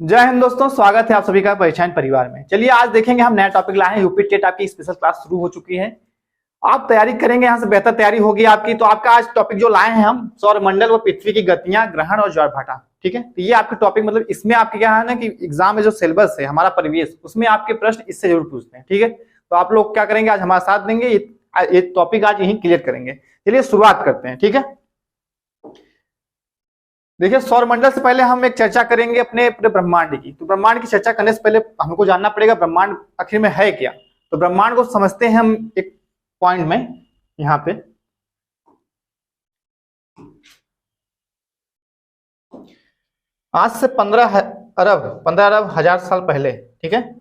जय हिंद दोस्तों, स्वागत है आप सभी का पहचान परिवार में। चलिए आज देखेंगे हम नया टॉपिक लाए हैं। यूपी टेट आपकी स्पेशल क्लास शुरू हो चुकी है। आप तैयारी करेंगे, यहाँ से बेहतर तैयारी होगी आपकी। तो आपका आज टॉपिक जो लाए हैं हम, सौर मंडल व पृथ्वी की गतियां, ग्रहण और ज्वारभाटा। ठीक है, तो ये आपके टॉपिक मतलब इसमें आपके क्या है ना कि एग्जाम में जो सिलेबस है हमारा परिवेश, उसमें आपके प्रश्न इससे जरूर पूछते हैं। ठीक है, तो आप लोग क्या करेंगे, आज हमारा साथ देंगे, ये टॉपिक आज यही क्लियर करेंगे। चलिए शुरुआत करते हैं। ठीक है, देखिए सौरमंडल से पहले हम एक चर्चा करेंगे अपने पूरे ब्रह्मांड की। तो ब्रह्मांड की चर्चा करने से पहले हमको जानना पड़ेगा ब्रह्मांड आखिर में है क्या। तो ब्रह्मांड को समझते हैं हम एक पॉइंट में यहाँ पे। आज से 15 अरब हजार साल पहले, ठीक है,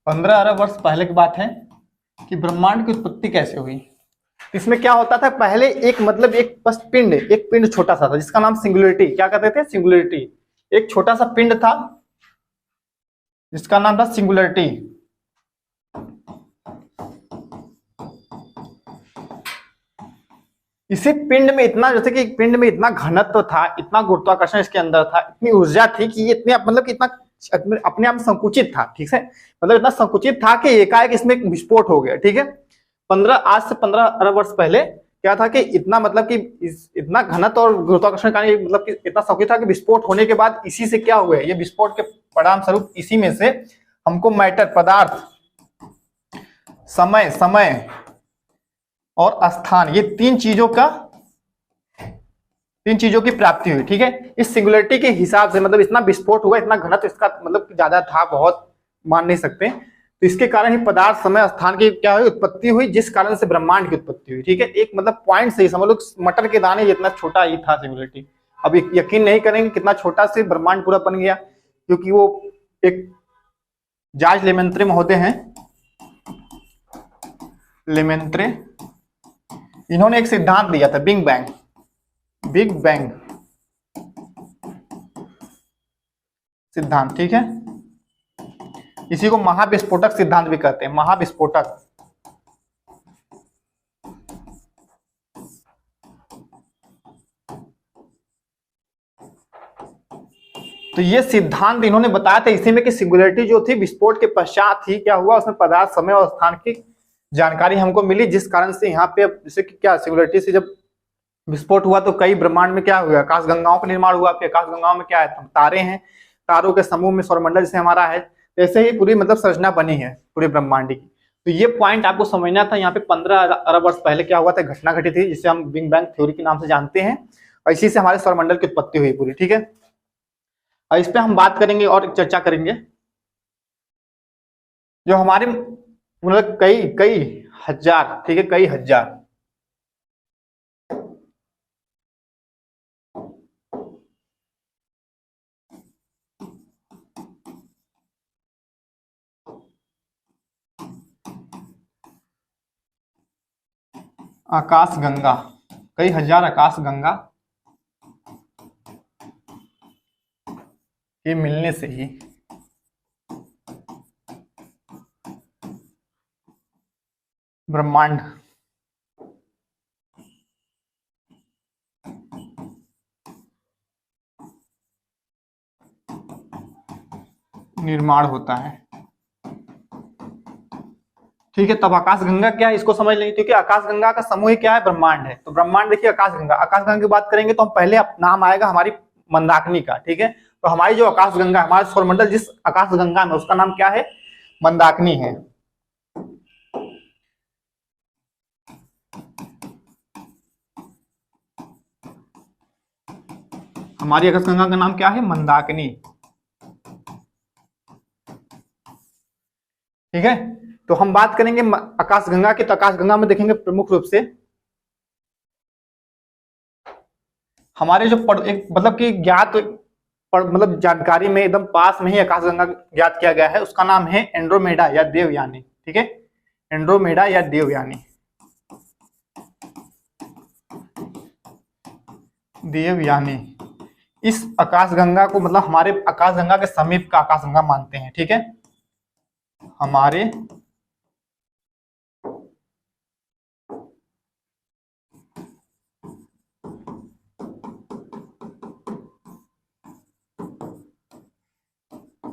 पंद्रह अरब वर्ष पहले की बात है कि ब्रह्मांड की उत्पत्ति कैसे हुई। इसमें क्या होता था, पहले एक मतलब एक बस पिंड, एक पिंड छोटा सा था जिसका नाम सिंगुलरिटी, क्या कहते थे, सिंगुलरिटी। एक छोटा सा पिंड था जिसका नाम था सिंगुलरिटी। इसी पिंड में इतना, जैसे कि पिंड में इतना घनत्व था, इतना गुरुत्वाकर्षण इसके अंदर था, इतनी ऊर्जा थी कि ये इतने मतलब कि इतना अपने आप में संकुचित था। ठीक है, मतलब इतना संकुचित था कि एकाएक इसमें एक विस्फोट हो गया। ठीक है, आज से 15 अरब वर्ष पहले क्या था कि इतना मतलब कि इतना घनत्व और गुरुत्वाकर्षण का मतलब कि इतना संकुचित था कि विस्फोट होने के बाद इसी से क्या हुआ है, ये विस्फोट के परिणाम स्वरूप इसी में से हमको मैटर, पदार्थ, समय और स्थान, ये तीन चीजों की प्राप्ति हुई। ठीक है, इस सिंगुलरिटी के हिसाब से मतलब इतना विस्फोट हुआ, इतना घनत्व इसका मतलब ज्यादा था, बहुत मान नहीं सकते। तो इसके कारण ही पदार्थ, समय, स्थान की क्या हुई, उत्पत्ति हुई, जिस कारण से ब्रह्मांड की उत्पत्ति हुई। ठीक है, एक मतलब पॉइंट से ही समझ लो, मटर के दाने जितना छोटा ही था सिंगुलरिटी। अब यकीन नहीं करेंगे कितना छोटा से ब्रह्मांड पूरा बन गया, क्योंकि वो एक जॉर्ज लेमेंत्रे महोदय हैं, लेमेंत्रे, इन्होंने एक सिद्धांत दिया था, बिग बैंग सिद्धांत। ठीक है, इसी को महाविस्फोटक सिद्धांत भी कहते हैं, महाविस्फोटक। तो ये सिद्धांत इन्होंने बताया था इसी में कि सिंगुलरिटी जो थी, विस्फोट के पश्चात ही क्या हुआ, उसमें पदार्थ, समय और स्थान की जानकारी हमको मिली, जिस कारण से यहाँ पे जैसे कि क्या, सिंगुलरिटी से जब विस्फोट हुआ तो कई ब्रह्मांड में क्या हुआ, आकाश गंगाओं का निर्माण हुआ। फिर आकाश गंगाओं में क्या है, तारे हैं, तारों के समूह में सौरमंडल जैसे हमारा है, ऐसे ही पूरी मतलब संरचना बनी है पूरे ब्रह्मांड की। तो ये पॉइंट आपको समझना था। यहाँ पे 15 अरब वर्ष पहले क्या हुआ था, घटना घटी थी, जिसे हम बिग बैंग थ्योरी के नाम से जानते हैं, और इसी से हमारे सौरमंडल की उत्पत्ति हुई पूरी। ठीक है, और इस पे हम बात करेंगे और चर्चा करेंगे जो हमारे मतलब कई कई हजार, ठीक है, कई हजार आकाश गंगा, कई हजार आकाश गंगा के मिलने से ही ब्रह्मांड निर्माण होता है। ठीक है, तब आकाश गंगा क्या है इसको समझ लेंगे, क्योंकि आकाश गंगा का समूह ही क्या है, ब्रह्मांड है। तो ब्रह्मांड देखिए, आकाश गंगा की बात करेंगे तो हम पहले नाम आएगा हमारी मंदाकिनी का। ठीक है, तो हमारी जो आकाश गंगा, हमारा सौरमंडल जिस आकाश गंगा में, उसका नाम क्या है, मंदाकिनी है। हमारी आकाश गंगा का नाम क्या है, मंदाकिनी। ठीक है, तो हम बात करेंगे आकाश गंगा की। तो आकाश गंगा में देखेंगे प्रमुख रूप से हमारे जो एक मतलब कि ज्ञात मतलब जानकारी में एकदम पास में ही आकाश गंगा ज्ञात किया गया है, उसका नाम है एंड्रोमेडा या देवयानी। ठीक है, एंड्रोमेडा या देवयानी। देवयानी, इस आकाशगंगा को मतलब हमारे आकाशगंगा के समीप का आकाशगंगा मानते हैं। ठीक है, हमारे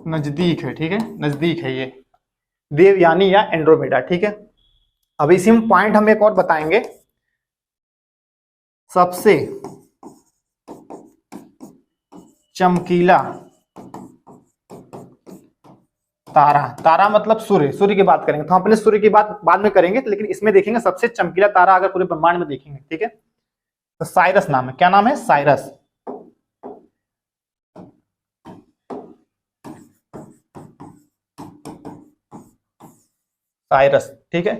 नजदीक है। ठीक है, नजदीक है ये देवयानी या एंड्रोमेडा। ठीक है, अब इसी में पॉइंट हम एक और बताएंगे, सबसे चमकीला तारा, तारा मतलब सूर्य, सूर्य की बात करेंगे तो हम पहले सूर्य की बात बाद में करेंगे, लेकिन इसमें देखेंगे सबसे चमकीला तारा अगर पूरे ब्रह्मांड में देखेंगे। ठीक है, तो साइरस नाम है। क्या नाम है? साइरस। साइरस। ठीक है,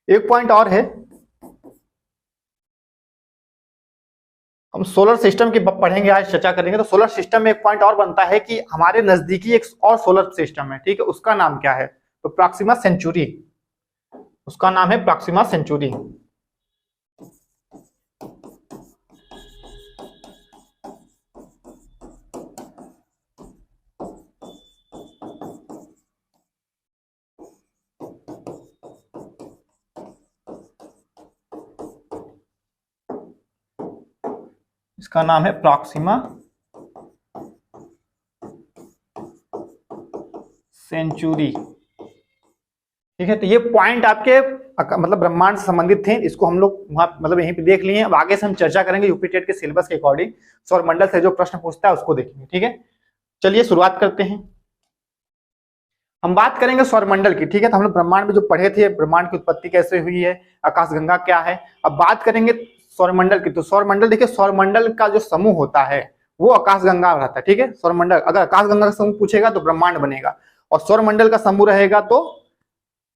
एक पॉइंट और है, हम सोलर सिस्टम की पढ़ेंगे आज, चर्चा करेंगे। तो सोलर सिस्टम में एक पॉइंट और बनता है कि हमारे नजदीकी एक और सोलर सिस्टम है। ठीक है, उसका नाम क्या है? तो प्रॉक्सिमा सेंचुरी, उसका नाम है प्रॉक्सिमा सेंचुरी। इसका नाम है प्रॉक्सिमा सेंचुरी। ठीक है, तो ये पॉइंट आपके मतलब ब्रह्मांड से संबंधित थे, इसको हम लोग वहां मतलब यहीं पे देख लिए। अब आगे से हम चर्चा करेंगे यूपी टेट के सिलेबस के अकॉर्डिंग, सौरमंडल से जो प्रश्न पूछता है उसको देखेंगे। ठीक है, चलिए शुरुआत करते हैं। हम बात करेंगे सौरमंडल की। ठीक है, तो हम लोग ब्रह्मांड में जो पढ़े थे, ब्रह्मांड की उत्पत्ति कैसे हुई है, आकाशगंगा क्या है। अब बात करेंगे सौरमंडल की। तो सौरमंडल देखिए, सौरमंडल का जो समूह होता है वो आकाशगंगा रहता है। ठीक है, सौरमंडल अगर आकाशगंगा का समूह पूछेगा तो ब्रह्मांड बनेगा, और सौरमंडल का समूह रहेगा तो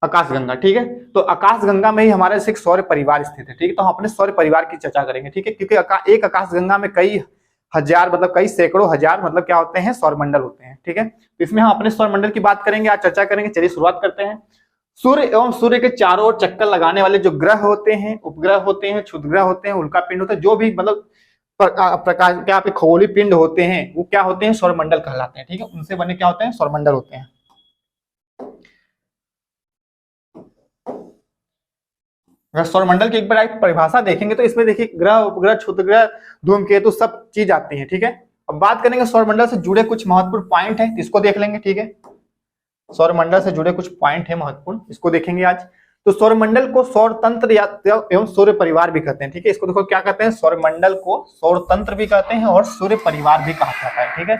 आकाशगंगा। ठीक है, तो आकाशगंगा में ही हमारे एक सौर परिवार स्थित है। ठीक है, तो हम अपने सौर परिवार की चर्चा करेंगे। ठीक है, क्योंकि एक आकाशगंगा में कई हजार मतलब कई सैकड़ों हजार मतलब क्या होते हैं? सौरमंडल होते हैं। ठीक है, तो इसमें हम अपने सौरमंडल की बात करेंगे, आज चर्चा करेंगे। चलिए शुरुआत करते हैं। सूर्य एवं सूर्य के चारों ओर चक्कर लगाने वाले जो ग्रह होते हैं, उपग्रह होते हैं, क्षुद्रग्रह होते हैं, उल्कापिंड होते हैं, जो भी मतलब प्रकाश क्या आपके खगोलीय पिंड होते हैं, वो क्या होते हैं? सौरमंडल कहलाते हैं। ठीक है, उनसे बने क्या होते हैं? सौरमंडल होते हैं। अगर सौरमंडल की एक बार आप परिभाषा देखेंगे तो इसमें देखिए ग्रह, उपग्रह, क्षुद्रग्रह, धूमकेतु सब चीज आती है। ठीक है, अब बात करेंगे सौरमंडल से जुड़े कुछ महत्वपूर्ण पॉइंट है, इसको देख लेंगे। ठीक है, सौरमंडल से जुड़े कुछ पॉइंट है महत्वपूर्ण, इसको देखेंगे आज। तो सौरमंडल को सौर तंत्र या एवं सूर्य परिवार भी कहते हैं। ठीक है, इसको देखो क्या कहते हैं? सौरमंडल को सौर तंत्र भी कहते हैं और सूर्य परिवार भी कहा जाता है। ठीक है,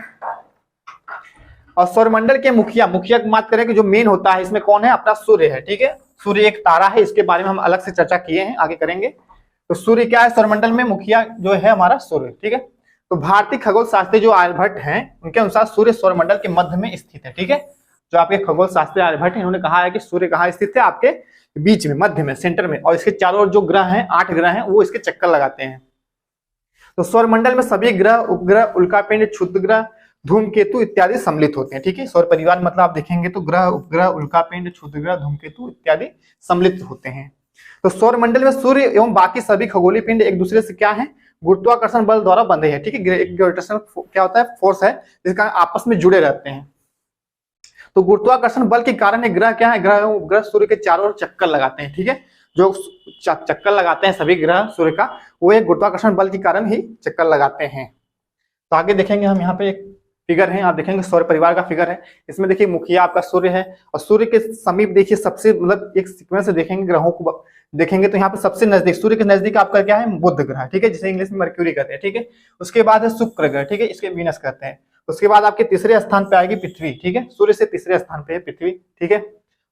और सौरमंडल के मुखिया की बात करें कि जो मेन होता है इसमें कौन है? अपना सूर्य है। ठीक है, सूर्य एक तारा है, इसके बारे में हम अलग से चर्चा किए हैं, आगे करेंगे। तो सूर्य क्या है? सौरमंडल में मुखिया जो है हमारा सूर्य। ठीक है, तो भारतीय खगोल शास्त्री जो आर्यभट्ट हैं, उनके अनुसार सूर्य सौरमंडल के मध्य में स्थित है। ठीक है, जो आपके खगोल शास्त्री आर्यभट्ट है, उन्होंने कहा है कि सूर्य कहाँ स्थित है? आपके बीच में, मध्य में, सेंटर में, और इसके चारों ओर जो ग्रह हैं, 8 ग्रह हैं, वो इसके चक्कर लगाते हैं। तो सौरमंडल में सभी ग्रह, उपग्रह, उल्कापिंड, क्षुद्रग्रह, धूमकेतु इत्यादि सम्मिलित होते हैं। ठीक है, सौर परिवार मतलब आप देखेंगे तो ग्रह, उपग्रह, उल्कापिंड, क्षुद्रग्रह, धूमकेतु इत्यादि सम्मिलित होते हैं। तो सौरमंडल में सूर्य एवं बाकी सभी खगोलीय पिंड एक दूसरे से क्या है? गुरुत्वाकर्षण बल द्वारा बंधे हैं। ठीक है, ग्रेविटेशनल क्या होता है? फोर्स है, जिसका आपस में जुड़े रहते हैं। तो गुरुत्वाकर्षण बल के कारण ग्रह क्या है? ग्रह एवं उपग्रह सूर्य के चारों ओर चक्कर लगाते हैं। ठीक है, जो चक्कर लगाते हैं सभी ग्रह सूर्य का, वो एक गुरुत्वाकर्षण बल के कारण ही चक्कर लगाते हैं। तो आगे देखेंगे हम, यहाँ पे एक फिगर है, आप देखेंगे सौर परिवार का फिगर है। इसमें देखिए मुखिया आपका सूर्य है, और सूर्य के समीप देखिए सबसे मतलब एक सीक्वेंस से देखेंगे, ग्रहों को देखेंगे तो यहाँ पे सबसे नजदीक, सूर्य के नजदीक आपका क्या है? बुध ग्रह। ठीक है, जिसे इंग्लिश में मर्क्यूरी कहते हैं। ठीक है, उसके बाद है शुक्र ग्रह। ठीक है, इसके वीनस कहते हैं। उसके बाद आपके तीसरे स्थान पे आएगी पृथ्वी। ठीक है, सूर्य से तीसरे स्थान पे है पृथ्वी। ठीक है,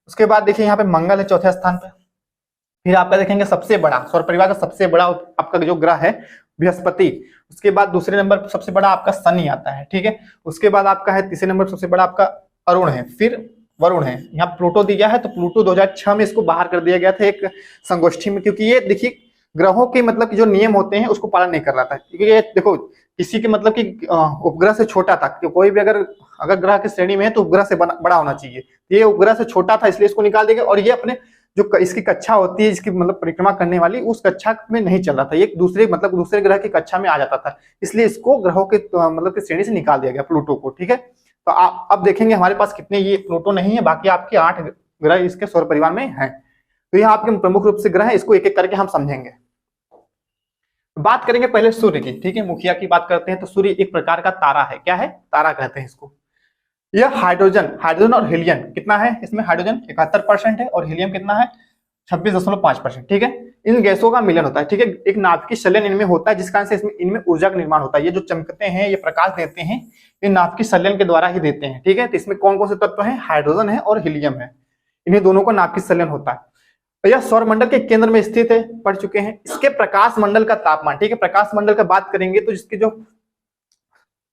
उसके बाद देखिए यहाँ पे मंगल है चौथे स्थान पे। फिर आपका देखेंगे सबसे बड़ा सौर परिवार का सबसे बड़ा आपका जो ग्रह है बृहस्पति। उसके बाद दूसरे नंबर पर सबसे बड़ा आपका शनि आता है। ठीक है, उसके बाद आपका है तीसरे नंबर सबसे बड़ा आपका अरुण है, फिर वरुण है। यहाँ प्लूटो दिया है, तो प्लूटो 2006 में इसको बाहर कर दिया गया था एक संगोष्ठी में, क्योंकि ये देखिए ग्रहों के मतलब कि जो नियम होते हैं उसको पालन नहीं कर रहा था। क्योंकि ये देखो किसी के मतलब कि उपग्रह से छोटा था, कोई भी अगर ग्रह की श्रेणी में है तो उपग्रह से बड़ा होना चाहिए, ये उपग्रह से छोटा था इसलिए इसको निकाल देगा, और ये अपने इसकी कक्षा होती है, इसकी मतलब परिक्रमा करने वाली, उस कक्षा में नहीं चल रहा था, ये दूसरे ग्रह की कक्षा में आ जाता था, इसलिए इसको ग्रहों के मतलब की श्रेणी से निकाल दिया गया प्लूटो को। ठीक है, तो आप अब देखेंगे हमारे पास कितने, ये प्लूटो नहीं है, बाकी आपके 8 ग्रह इसके सौर परिवार में हैं। तो यह आपके प्रमुख रूप से ग्रह है, इसको एक एक करके हम समझेंगे। बात करेंगे पहले सूर्य की। ठीक है, मुखिया की बात करते हैं तो सूर्य एक प्रकार का तारा है। क्या है? तारा कहते हैं इसको। यह हाइड्रोजन और हीलियम कितना है इसमें? हाइड्रोजन 71% है और हीलियम कितना है? 26.5%। ठीक है, इन गैसों का मिलन होता है। ठीक है, एक नाभिकीय संलयन इनमें होता है, जिस कारण से इनमें ऊर्जा का निर्माण होता है। ये जो चमकते हैं, ये प्रकाश देते हैं, ये नाभिकीय संलयन के द्वारा ही देते हैं। ठीक है, तो इसमें कौन कौन से तत्व हैं? हाइड्रोजन है और हीलियम है, इन्हें दोनों को नाभिकीय संलयन होता है। यह सौर मंडल के केंद्र में स्थित है, पढ़ चुके हैं। इसके प्रकाश मंडल का तापमान, ठीक है, प्रकाश मंडल का बात करेंगे तो जिसकी जो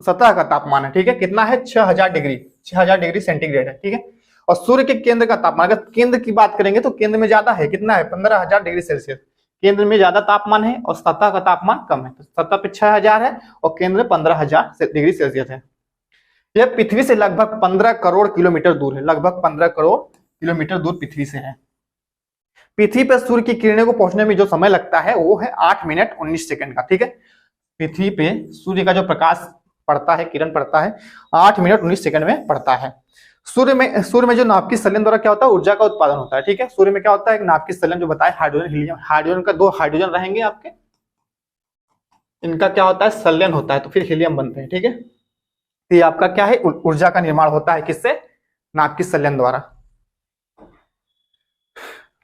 सतह का तापमान है, ठीक है, कितना है? 6000 डिग्री सेंटीग्रेड है। ठीक है, और सूर्य के केंद्र का तापमान, अगर केंद्र की बात करेंगे तो केंद्र में ज्यादा है, कितना है? 15000 डिग्री सेल्सियस। केंद्र में ज्यादा तापमान है और सतह का तापमान कम है, तो सतह पे 6000 है और केंद्र में 15000 डिग्री सेल्सियस है। यह पृथ्वी से लगभग 15 करोड़ किलोमीटर दूर है, लगभग 15 करोड़ किलोमीटर दूर पृथ्वी से है। पृथ्वी पर सूर्य की किरणें को पहुंचने में जो समय लगता है वो है 8 मिनट 19 सेकंड का। ठीक है, पृथ्वी पे सूर्य का जो प्रकाश पड़ता है, किरण पड़ता है, 8 मिनट 19 सेकंड में पड़ता है। सूर्य में जो नाभिकीय संलयन द्वारा क्या होता है? ऊर्जा का उत्पादन होता है। ठीक है, सूर्य में क्या होता है? नाभिकीय संलयन जो बताया, हाइड्रोजन हीलियम, हाइड्रोजन का 2 हाइड्रोजन रहेंगे आपके, इनका क्या होता है? संलयन होता है, तो फिर हीलियम बनते हैं। ठीक है, तो ये आपका क्या है? ऊर्जा का निर्माण होता है, किससे? नाभिकीय संलयन द्वारा।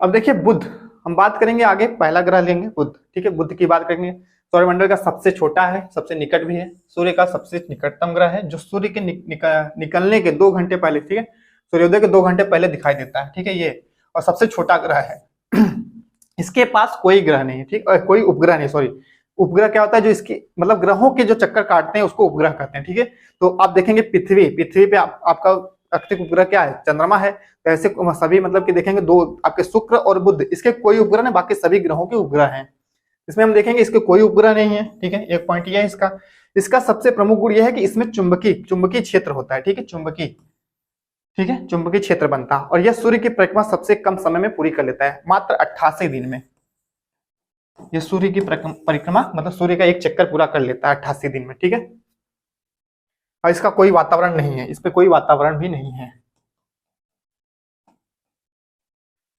अब देखिए बुध, हम बात करेंगे आगे, पहला ग्रह लेंगे बुध। ठीक है, बुध की बात करेंगे। सौरमंडल का सबसे छोटा है, सबसे निकट भी है, सूर्य का सबसे निकटतम ग्रह है, जो सूर्य के निकलने के 2 घंटे पहले, ठीक है, सूर्योदय के 2 घंटे पहले दिखाई देता है। ठीक है, ये और सबसे छोटा ग्रह है। इसके पास कोई ग्रह नहीं है, ठीक, कोई उपग्रह नहीं, सॉरी, उपग्रह क्या होता है? जो इसकी मतलब ग्रहों के जो चक्कर काटते हैं उसको उपग्रह कहते हैं। ठीक है, तो आप देखेंगे पृथ्वी पे आपका अक्षिक उपग्रह क्या है? चंद्रमा है। तो ऐसे सभी मतलब कि देखेंगे 2 आपके शुक्र और बुध, इसके कोई उपग्रह नहीं, बाकी सभी ग्रहों के उपग्रह हैं। इसमें हम देखेंगे इसके कोई उपग्रह नहीं है। ठीक है, एक पॉइंट ये है इसका सबसे प्रमुख गुण यह है कि इसमें चुंबकीय क्षेत्र होता है। ठीक है, चुंबकीय क्षेत्र बनता है, और यह सूर्य की परिक्रमा सबसे कम समय में पूरी कर लेता है, मात्र 88 दिन में। यह सूर्य की परिक्रमा मतलब सूर्य का एक चक्कर पूरा कर लेता है 88 दिन में। ठीक है, और इसका कोई वातावरण नहीं है, इस पे कोई वातावरण भी नहीं है।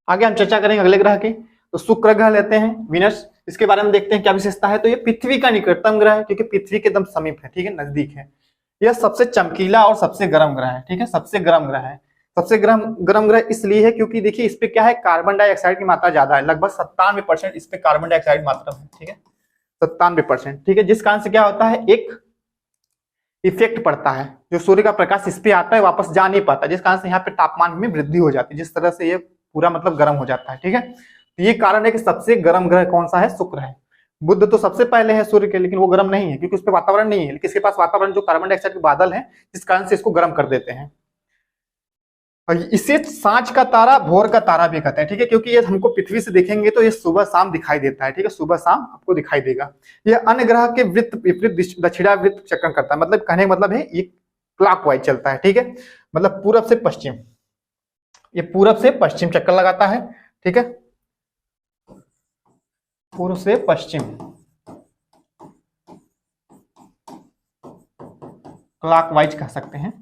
आगे हम चर्चा करेंगे अगले ग्रह की। तो शुक्र ग्रह लेते हैं, विनस, इसके बारे में देखते हैं क्या विशेषता है। तो ये पृथ्वी का निकटतम ग्रह है, क्योंकि पृथ्वी के एकदम समीप है। ठीक है, नजदीक है। यह सबसे चमकीला और सबसे गर्म ग्रह है। ठीक है, सबसे गर्म ग्रह है। सबसे गर्म ग्रह इसलिए है क्योंकि देखिए इस पे क्या है? कार्बन डाइऑक्साइड की मात्रा ज्यादा है, लगभग 97% इस पे कार्बन डाइऑक्साइड मात्रा है। ठीक है, 97%। ठीक है, जिस कारण से क्या होता है? एक इफेक्ट पड़ता है, जो सूर्य का प्रकाश इस पे आता है वापस जा नहीं पाता, जिस कारण से यहाँ पे तापमान में वृद्धि हो जाती है, जिस तरह से ये पूरा मतलब गर्म हो जाता है। ठीक है, तो ये कारण है कि सबसे गर्म ग्रह कौन सा है? शुक्र है। बुध तो सबसे पहले है सूर्य के, लेकिन वो गर्म नहीं है क्योंकि उस पर वातावरण नहीं है, लेकिन इसके पास वातावरण जो कार्बन डाइऑक्साइड के बादल है, जिस कारण से इसको गर्म कर देते हैं। और इसे सांझ का तारा, भोर का तारा भी कहते हैं। ठीक है, क्योंकि ये हमको पृथ्वी से देखेंगे तो ये सुबह शाम दिखाई देता है। ठीक है, सुबह शाम आपको दिखाई देगा। ये अन्य ग्रह के वृत्त विपरीत दक्षिणावृत्त चक्कर करता है, मतलब कहने का मतलब है ये क्लॉकवाइज चलता है। ठीक है, मतलब पूरब से पश्चिम, ये पूरब से पश्चिम चक्कर लगाता है। ठीक है, पूर्व से पश्चिम क्लॉकवाइज कह सकते हैं।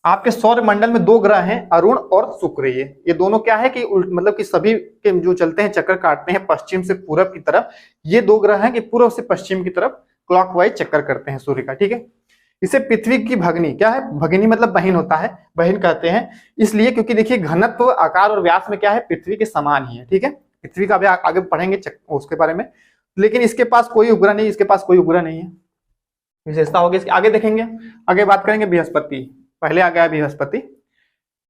आपके सौर मंडल में 2 ग्रह हैं, अरुण और शुक्र। ये दोनों क्या है कि मतलब कि सभी के जो चलते हैं, चक्कर काटते हैं पश्चिम से पूरब की तरफ। ये 2 ग्रह हैं कि पूर्व से पश्चिम की तरफ क्लॉकवाइज चक्कर करते हैं सूर्य का। ठीक है, इसे पृथ्वी की भगिनी, क्या है? भगिनी मतलब बहन होता है, बहन कहते हैं इसलिए क्योंकि देखिए घनत्व, आकार और व्यास में क्या है? पृथ्वी के समान ही है। ठीक है, पृथ्वी का भी आगे पढ़ेंगे उसके बारे में, लेकिन इसके पास कोई उपग्रह नहीं, इसके पास कोई उपग्रह नहीं है। विशेषता होगी इसके, आगे देखेंगे। आगे बात करेंगे बृहस्पति, पहले आ गया बृहस्पति।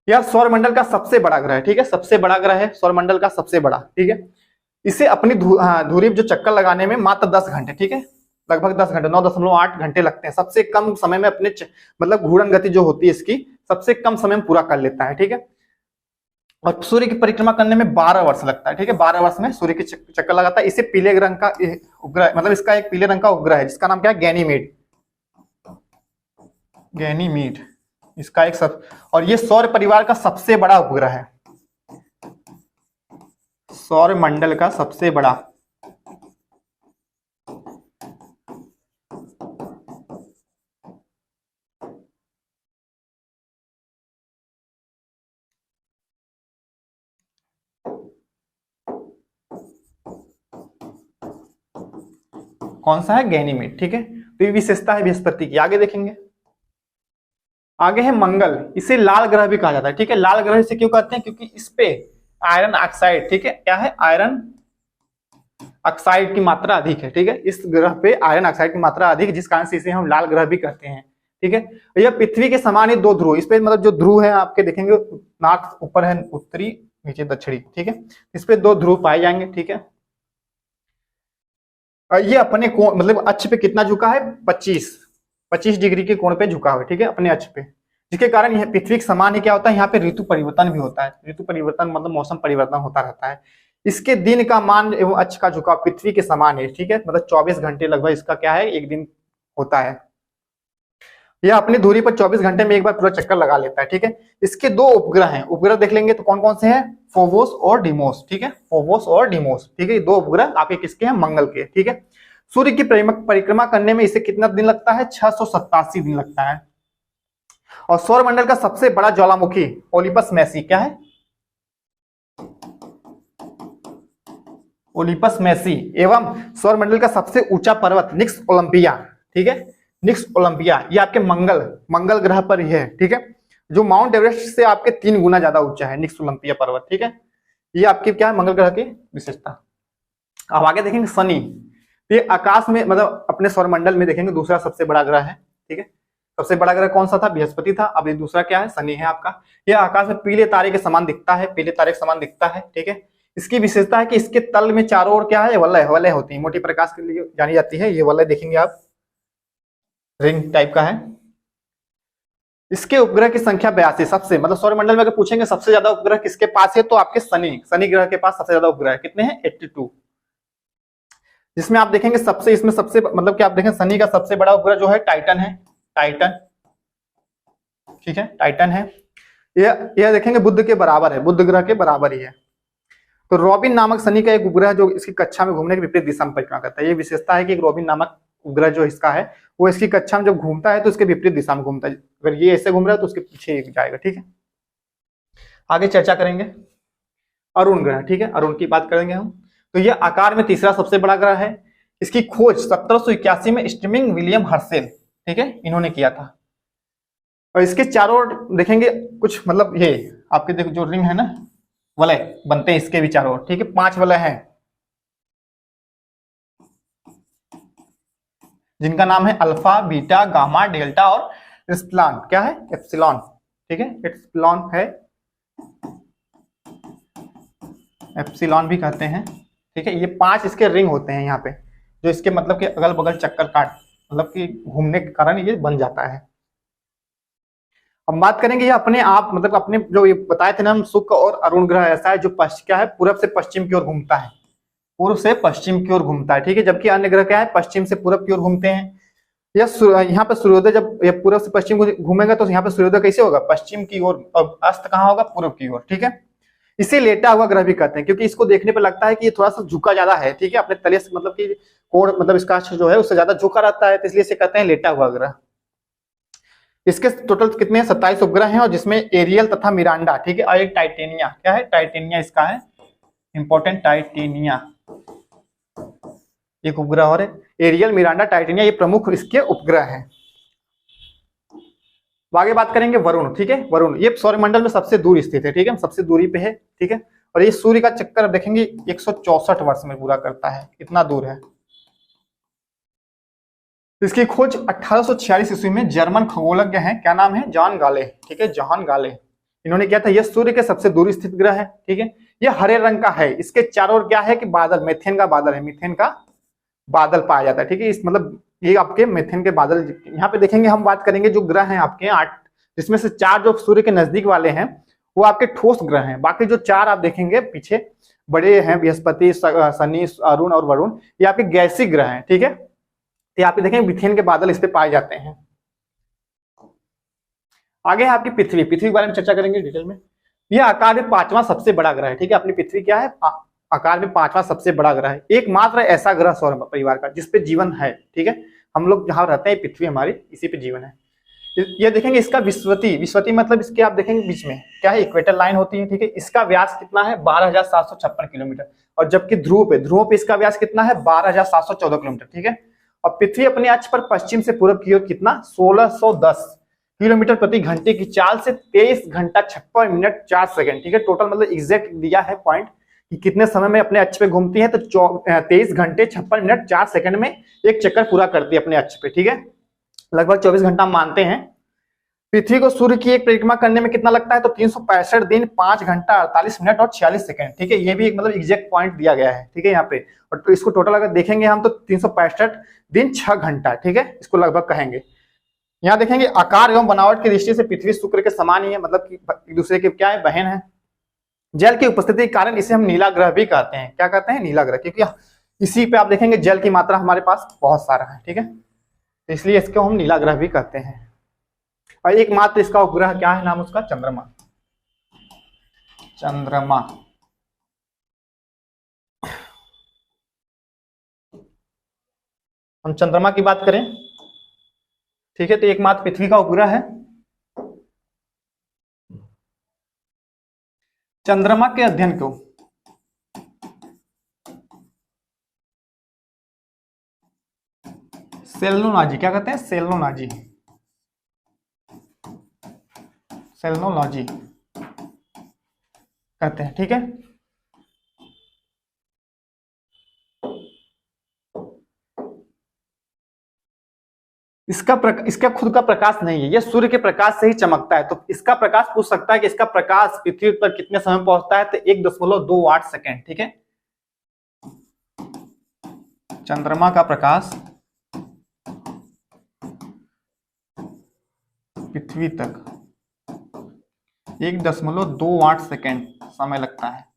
यह सौरमंडल का सबसे बड़ा ग्रह है। ठीक है, सबसे बड़ा ग्रह है, सौरमंडल का सबसे बड़ा। ठीक है, इसे अपनी धुरी जो चक्कर लगाने में मात्र 10 घंटे, ठीक है, लगभग 10 घंटे, 9.8 घंटे लगते हैं। सबसे कम समय में अपने मतलब घूर्णन गति जो होती है इसकी, सबसे कम समय में पूरा कर लेता है। ठीक है, और सूर्य की परिक्रमा करने में 12 वर्ष लगता है। ठीक है, 12 वर्ष में सूर्य की चक्कर लगाता है। इसे पीले रंग का उपग्रह, मतलब इसका एक पीले रंग का उपग्रह है, जिसका नाम क्या है? गैनीमीड, इसका एक सब, और ये सौर परिवार का सबसे बड़ा उपग्रह है। सौर मंडल का सबसे बड़ा कौन सा है? गैनीमेड। ठीक है, तो ये विशेषता है बृहस्पति की। आगे देखेंगे, आगे है मंगल। इसे लाल ग्रह भी कहा जाता है। ठीक है, लाल ग्रह से क्यों कहते हैं? क्योंकि इस पे आयरन ऑक्साइड, ठीक है, क्या है? आयरन ऑक्साइड की मात्रा अधिक है। ठीक है, इस ग्रह पे आयरन ऑक्साइड की मात्रा अधिक है, जिस कारण से इसे हम लाल ग्रह भी कहते हैं। ठीक है, यह पृथ्वी के समान ही दो ध्रुव, इस पे मतलब जो ध्रुव है आपके देखेंगे, नॉर्थ ऊपर है, उत्तरी नीचे दक्षिणी। ठीक है, इस पे दो ध्रुव पाए जाएंगे। ठीक है, ये अपने कोण मतलब अक्ष पे कितना झुका है? 25 डिग्री के कोण पे झुका हुआ है। ठीक है, अपने अक्ष पे, जिसके कारण यह पृथ्वी के समान ही क्या होता है, यहाँ पे ऋतु परिवर्तन भी होता है। ऋतु परिवर्तन मतलब मौसम परिवर्तन होता रहता है। इसके दिन का मान एवं अक्ष का झुकाव पृथ्वी के समान है। ठीक है, मतलब 24 घंटे लगभग इसका क्या है, एक दिन होता है। यह अपनी दूरी पर 24 घंटे में एक बार पूरा चक्कर लगा लेता है। ठीक है, इसके दो उपग्रह हैं। उपग्रह देख लेंगे तो कौन कौन से हैं? फोबोस और डिमोस। ठीक है, फोबोस और डिमोस। ठीक है, दो उपग्रह आपके किसके हैं? मंगल के। ठीक है, सूर्य की परिक्रमा करने में इसे कितना दिन लगता है? 687 दिन लगता है। और सौरमंडल का सबसे बड़ा ज्वालामुखी ओलिपस मैसी, क्या है? ओलिपस मैसी। एवं सौरमंडल का सबसे ऊंचा पर्वत निक्स ओलंपिया। ठीक है, निक्स ओलंपिया, ये आपके मंगल ग्रह पर ही है। ठीक है, जो माउंट एवरेस्ट से आपके 3 गुना ज्यादा ऊंचा है निक्स ओलंपिया पर्वत। ठीक है, ये आपकी क्या है? मंगल ग्रह की विशेषता। अब आगे देखेंगे शनि। ये आकाश में मतलब अपने सौरमंडल में देखेंगे दूसरा सबसे बड़ा ग्रह है। ठीक है, सबसे बड़ा ग्रह कौन सा था? बृहस्पति था। अब ये दूसरा क्या है? शनि है आपका। यह आकाश में पीले तारे के समान दिखता है, पीले तारे के समान दिखता है। ठीक है, इसकी विशेषता है कि इसके तल में चारों ओर क्या है? वलय वलय होती है, मोटी प्रकाश के लिए जानी जाती है। ये वलय देखेंगे आप, रिंग टाइप का है। इसके उपग्रह की संख्या 82। सबसे मतलब सौरमंडल में अगर पूछेंगे सबसे ज्यादा उपग्रह किसके पास है, तो आपके शनि ग्रह के पास सबसे ज्यादा उपग्रह है। कितने हैं? 82। जिसमें आप देखेंगे सबसे, इसमें सबसे मतलब कि आप देखें शनि का सबसे बड़ा उपग्रह जो है टाइटन है। टाइटन, ठीक है, टाइटन है। यह देखेंगे बुध के बराबर है, बुध ग्रह के बराबर ही है। तो रॉबिन नामक शनि का एक उपग्रह जो इसकी कक्षा में घूमने के विपरीत दिशा में परिक्रमा करता है। ये विशेषता है कि रॉबिन नामक उपग्रह जो इसका है वो इसकी कक्षा में जब घूमता है तो इसके विपरीत दिशा में घूमता है। अगर ये ऐसे घूम रहा है तो उसके पीछे जाएगा। ठीक है, आगे चर्चा करेंगे अरुण ग्रह। ठीक है, अरुण की बात करेंगे हम। तो ये आकार में तीसरा सबसे बड़ा ग्रह है। इसकी खोज 1781 में स्ट्रीमिंग विलियम हर्सेल, ठीक है, इन्होंने किया था। और इसके चारों ओर देखेंगे कुछ मतलब ये आपके देखो जो रिंग है ना, वलय बनते हैं इसके भी चारों ओर। ठीक है, 5 वलय हैं जिनका नाम है अल्फा, बीटा, गामा, डेल्टा और एप्सिलॉन। क्या है? एप्सिलॉन। ठीक है, एप्सिलॉन है, एप्सिलॉन भी कहते हैं। ठीक है, ये 5 इसके रिंग होते हैं यहाँ पे, जो इसके मतलब के अगल बगल चक्कर काट मतलब कि घूमने के कारण ये बन जाता है। हम बात करेंगे ये अपने आप मतलब अपने जो ये बताए थे ना हम, शुक्र और अरुण ग्रह ऐसा है जो क्या है, पूरब से पश्चिम की ओर घूमता है, पूर्व से पश्चिम की ओर घूमता है। ठीक है, जबकि अन्य ग्रह क्या है? पश्चिम से पूरब की ओर घूमते हैं। यहाँ पे सूर्योदय जब ये पूरब से पश्चिम घूमेगा तो यहाँ पे सूर्योदय कैसे होगा? पश्चिम की ओर, और अस्त कहाँ होगा? पूर्व की ओर। ठीक है, इसे लेटा हुआ ग्रह भी कहते हैं क्योंकि इसको देखने पर लगता है कि ये थोड़ा सा झुका ज्यादा है। ठीक है, अपने तले से मतलब कि कोण मतलब इसका जो है उससे ज्यादा झुका रहता है, तो इसलिए इसे कहते हैं लेटा हुआ ग्रह। इसके टोटल कितने हैं? 27 उपग्रह हैं, और जिसमें एरियल तथा मिरांडा, ठीक है, और एक टाइटेनिया। क्या है? टाइटेनिया इसका है इंपॉर्टेंट, टाइटेनिया एक उपग्रह और है। एरियल, मिरांडा, टाइटेनिया ये प्रमुख इसके उपग्रह हैं। आगे बात करेंगे वरुण। ठीक है, वरुण ये सौरमंडल में सबसे दूर स्थित है। ठीक है, सबसे दूरी पे है। ठीक है, और ये सूर्य का चक्कर देखेंगे 164 वर्ष में पूरा करता है, इतना दूर है। इसकी खोज 1846 ईस्वी में जर्मन खगोलज्ञ हैं, क्या नाम है? जॉन गाले। ठीक है, जॉन गाले इन्होंने किया था। यह सूर्य के सबसे दूर स्थित ग्रह है। ठीक है, यह हरे रंग का है। इसके चारों ओर क्या है कि बादल, मेथेन का बादल है, मीथेन का बादल पाया जाता है। ठीक है, इस मतलब ये आपके मेथेन के बादल यहाँ पे देखेंगे। हम बात करेंगे जो ग्रह हैं आपके 8, जिसमें से 4 जो सूर्य के नजदीक वाले हैं वो आपके ठोस ग्रह हैं। बाकी जो 4 आप देखेंगे पीछे बड़े हैं, बृहस्पति, शनि, अरुण और वरुण, ये आपके गैसीय ग्रह हैं। ठीक है, तो आप देखेंगे मीथेन के बादल इस पे पाए जाते हैं। आगे है आपकी पृथ्वी। पृथ्वी के बारे में चर्चा करेंगे डिटेल में। यह आकार में 5वां सबसे बड़ा ग्रह है। ठीक है, अपनी पृथ्वी क्या है? आकार में पांचवा सबसे बड़ा ग्रह है, एकमात्र ऐसा ग्रह सौर परिवार का जिसपे जीवन है। ठीक है, हम लोग जहाँ रहते हैं पृथ्वी हमारी, इसी पे जीवन है। ये देखेंगे इसका विस्वती, विस्वती मतलब इसके आप देखेंगे बीच में क्या है, इक्वेटर लाइन होती है। ठीक है, इसका व्यास कितना है 12,756 किलोमीटर, और जबकि ध्रुव पे इसका व्यास कितना है 12,714 किलोमीटर। ठीक है, और पृथ्वी अपने अक्ष पर पश्चिम से पूर्व की ओर कितना 1610 किलोमीटर प्रति घंटे की चाल से 23 घंटा 56 मिनट 4 सेकंड। ठीक है, टोटल मतलब एग्जैक्ट दिया है पॉइंट कि कितने समय में अपने अक्ष पे घूमती है, तो 23 घंटे 56 मिनट 4 सेकंड में एक चक्कर पूरा करती है अपने अक्ष पे। ठीक है, लगभग 24 घंटा मानते हैं। पृथ्वी को सूर्य की एक परिक्रमा करने में कितना लगता है, तो 365 दिन 5 घंटा 48 मिनट और 46 सेकंड। ठीक है, ये भी एक मतलब एग्जैक्ट पॉइंट दिया गया है। ठीक है, यहाँ पे और तो इसको टोटल अगर देखेंगे हम तो 365 दिन 6 घंटा। ठीक है, इसको लगभग कहेंगे। यहाँ देखेंगे आकार एवं बनावट की दृष्टि से पृथ्वी शुक्र के समान ही है, मतलब कि एक दूसरे के क्या है, बहन है। जल की उपस्थिति के कारण इसे हम नीला ग्रह भी कहते हैं। क्या कहते हैं, नीला ग्रह, क्योंकि इसी पे आप देखेंगे जल की मात्रा हमारे पास बहुत सारा है। ठीक है, तो इसलिए इसको हम नीला ग्रह भी कहते हैं। और एकमात्र इसका उपग्रह क्या है, नाम उसका चंद्रमा। चंद्रमा हम चंद्रमा की बात करें, ठीक है, तो एकमात्र पृथ्वी का उपग्रह है। चंद्रमा के अध्ययन को सेलनोलॉजी क्या कहते हैं, सेलनोलॉजी, सेलनोलॉजी कहते हैं। ठीक है, इसका खुद का प्रकाश नहीं है, यह सूर्य के प्रकाश से ही चमकता है। तो इसका प्रकाश पूछ सकता है कि इसका प्रकाश पृथ्वी पर कितने समय में पहुंचता है, तो 1.28 सेकेंड। ठीक है, चंद्रमा का प्रकाश पृथ्वी तक 1.28 सेकेंड समय लगता है,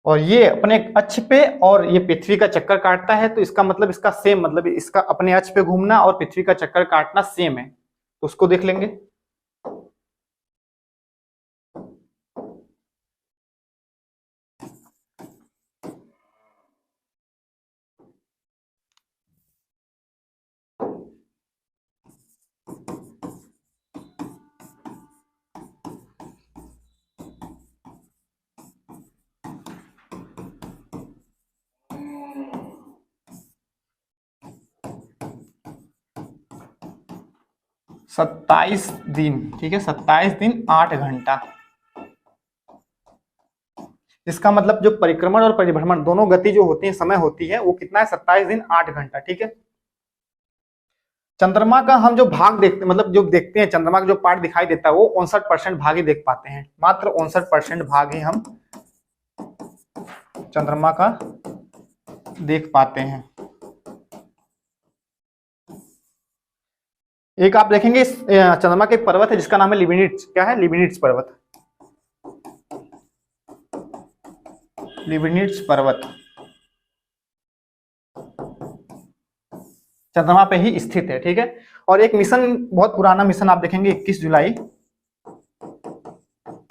और ये अपने अक्ष पे और ये पृथ्वी का चक्कर काटता है। तो इसका मतलब इसका सेम, मतलब इसका अपने अक्ष पे घूमना और पृथ्वी का चक्कर काटना सेम है, तो उसको देख लेंगे। सत्ताईस दिन, ठीक है, 27 दिन 8 घंटा। इसका मतलब जो परिक्रमण और परिभ्रमण दोनों गति जो होती है, समय होती है, वो कितना है 27 दिन 8 घंटा। ठीक है, चंद्रमा का हम जो भाग देखते, मतलब जो देखते हैं चंद्रमा का जो पार्ट दिखाई देता है, वो 59% भाग ही देख पाते हैं। मात्र 59% भाग ही हम चंद्रमा का देख पाते हैं। एक आप देखेंगे चंद्रमा के पर्वत है जिसका नाम है लिबिनिट्स। क्या है, लिबिनिट्स पर्वत, लिबिनिट्स पर्वत चंद्रमा पे ही स्थित है। ठीक है, और एक मिशन, बहुत पुराना मिशन आप देखेंगे, 21 जुलाई